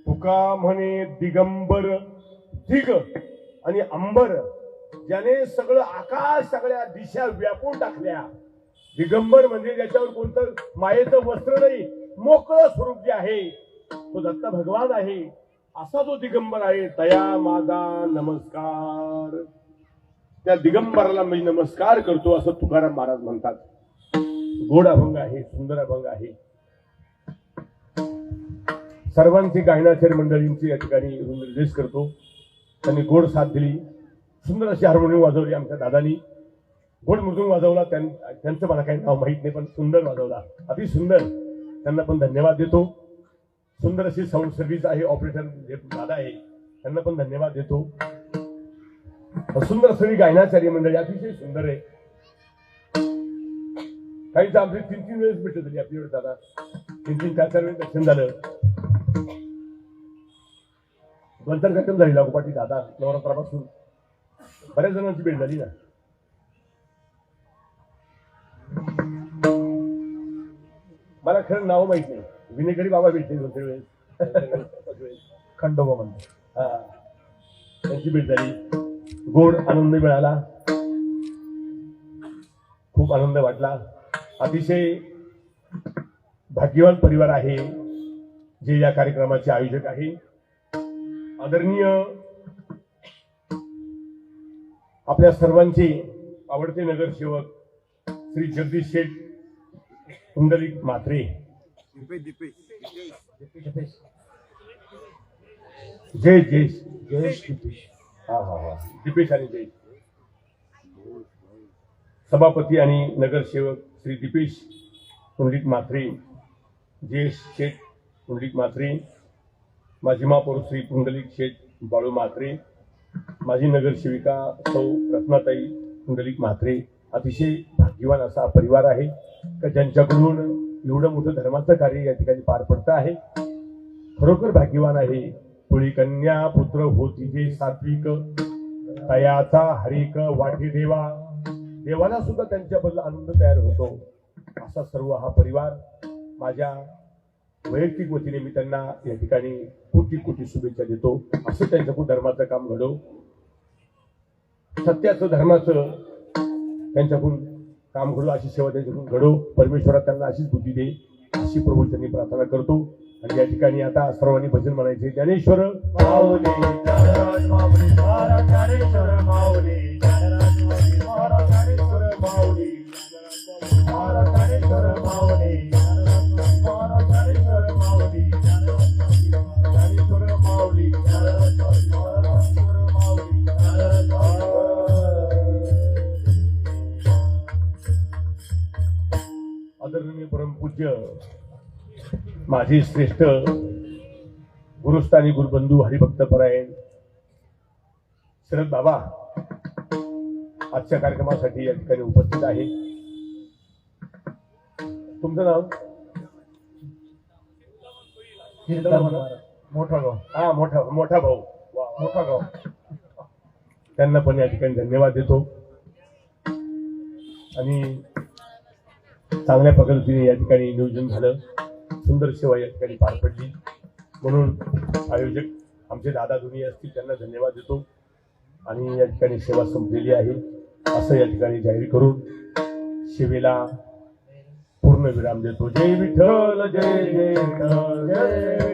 तुका म्हणे दिगंबर दिग आणि अंबर, ज्याने सगळं आकाश सगळ्या दिशा व्यापून टाकल्या. दिगंबर म्हणजे ज्याच्यावर कोणतं मायेचं वस्त्र नाही, मोकळं स्वरूप जे आहे तो दत्त भगवान आहे. असा जो दिगंबर आहे, तया माझा नमस्कार. त्या दिगंबराला मी नमस्कार करतो असं तुकाराम महाराज म्हणतात. गोड अभंग आहे, सुंदर अभंग आहे. सर्वांची गायनाचार्य मंडळींची या ठिकाणी निर्देश करतो. त्यांनी गोड साथ दिली, सुंदर अशी हार्मोनियम वाजवली आमच्या दादानी, गोड मृदुंग वाजवला. त्यांचं मला काही नाव माहित नाही, पण सुंदर वाजवला, अति सुंदर. त्यांना पण धन्यवाद देतो. सुंदर अशी साऊंड सर्व्हिस आहे, ऑपरेटर जे दादा आहे त्यांना पण धन्यवाद देतो. सुंदर सगळी गायनाचार्य मंडळी अतिशय सुंदर आहे. काही तर आमची 3-3 वेळेस भेटत झाली आपली वेळ दादा, 3-3, 4-4 वेळेस दर्शन झालं. नंतर कार्यक्रम झाली लागोपाठी दादा नवरात्रापासून बऱ्याच जणांची भेट झाली ना. मला खरं नाव माहित नाही. विनेकरी बाबा भेटले 2-3 वेळेस, खंडोबा म्हणतो, हा, त्यांची भेट झाली. गोड आनंद मिळाला, खूप आनंद वाटला. अतिशय भाग्यवान परिवार आहे जे या कार्यक्रमाचे आयोजक आहे. आदरणीय आपल्या सर्वांचे आवडते नगरसेवक श्री जगदीश शेठ पुंडलिक म्हात्रे, दीपेश आणि जयेश, सभापती आणि नगरसेवक श्री दीपेश पुंडलिक म्हात्रे, जयेश शेठ पुंडलिक म्हात्रे, माजी महापौर श्री पुंडलिक शेठ बाळू म्हात्रे, माजी नगरसेविका सौ रत्नाताई पुंडलिक म्हात्रे. अतिशय भाग्यवान असा परिवार आहे का ज्यांच्याकडून एवढं मोठं धर्माचं कार्य या ठिकाणी पार पडतं आहे. खरोखर भाग्यवान आहे. पुळी कन्या पुत्र होती जे सात्विक, तयाचा हरिक वाटी देवा. देवाला सुद्धा त्यांच्याबद्दल आनंद तयार होतो. असा सर्व हा परिवार. माझ्या वैयक्तिक वतीने मी त्यांना या ठिकाणी कोटी कोटी शुभेच्छा देतो. असं त्यांच्याकडून धर्माचं काम घडो, सत्याचं धर्माचं त्यांच्याकडून काम घडो, अशी सेवा त्यांच्याकडून घडो. परमेश्वरा त्यांना अशीच बुद्धी दे अशी प्रभूंनी प्रार्थना करतो. आणि या ठिकाणी आता सर्वांनी भजन म्हणायचे. ज्ञानेश्वर माऊली, ज्ञानेश्वर माऊली, ज्ञानेश्वर माऊली, ज्ञानेश्वर माऊली, ज्ञानेश्वर माऊली, ज्ञानेश्वर माऊली, ज्ञानेश्वर माऊली, आदरणीय परमपूज्य माझे श्रेष्ठ गुरुस्थानी गुरुबंधू हरिभक्त परायण शरद बाबा आजच्या कार्यक्रमासाठी या ठिकाणी उपस्थित आहे. तुमचं नाव? मोठा भाऊ. हा, मोठा भाऊ, मोठा गाव. त्यांना पण या ठिकाणी धन्यवाद देतो. आणि चांगल्या पद्धतीने या ठिकाणी नियोजन झालं, सुंदर सेवा या ठिकाणी पार पडली. म्हणून आयोजक आमचे दादा दोन्ही असतील त्यांना धन्यवाद देतो. आणि या ठिकाणी सेवा संपलेली आहे असं या ठिकाणी जाहीर करून सेवेला पूर्ण विराम देतो. जय विठ्ठल, जय जय विठ्ठल, जय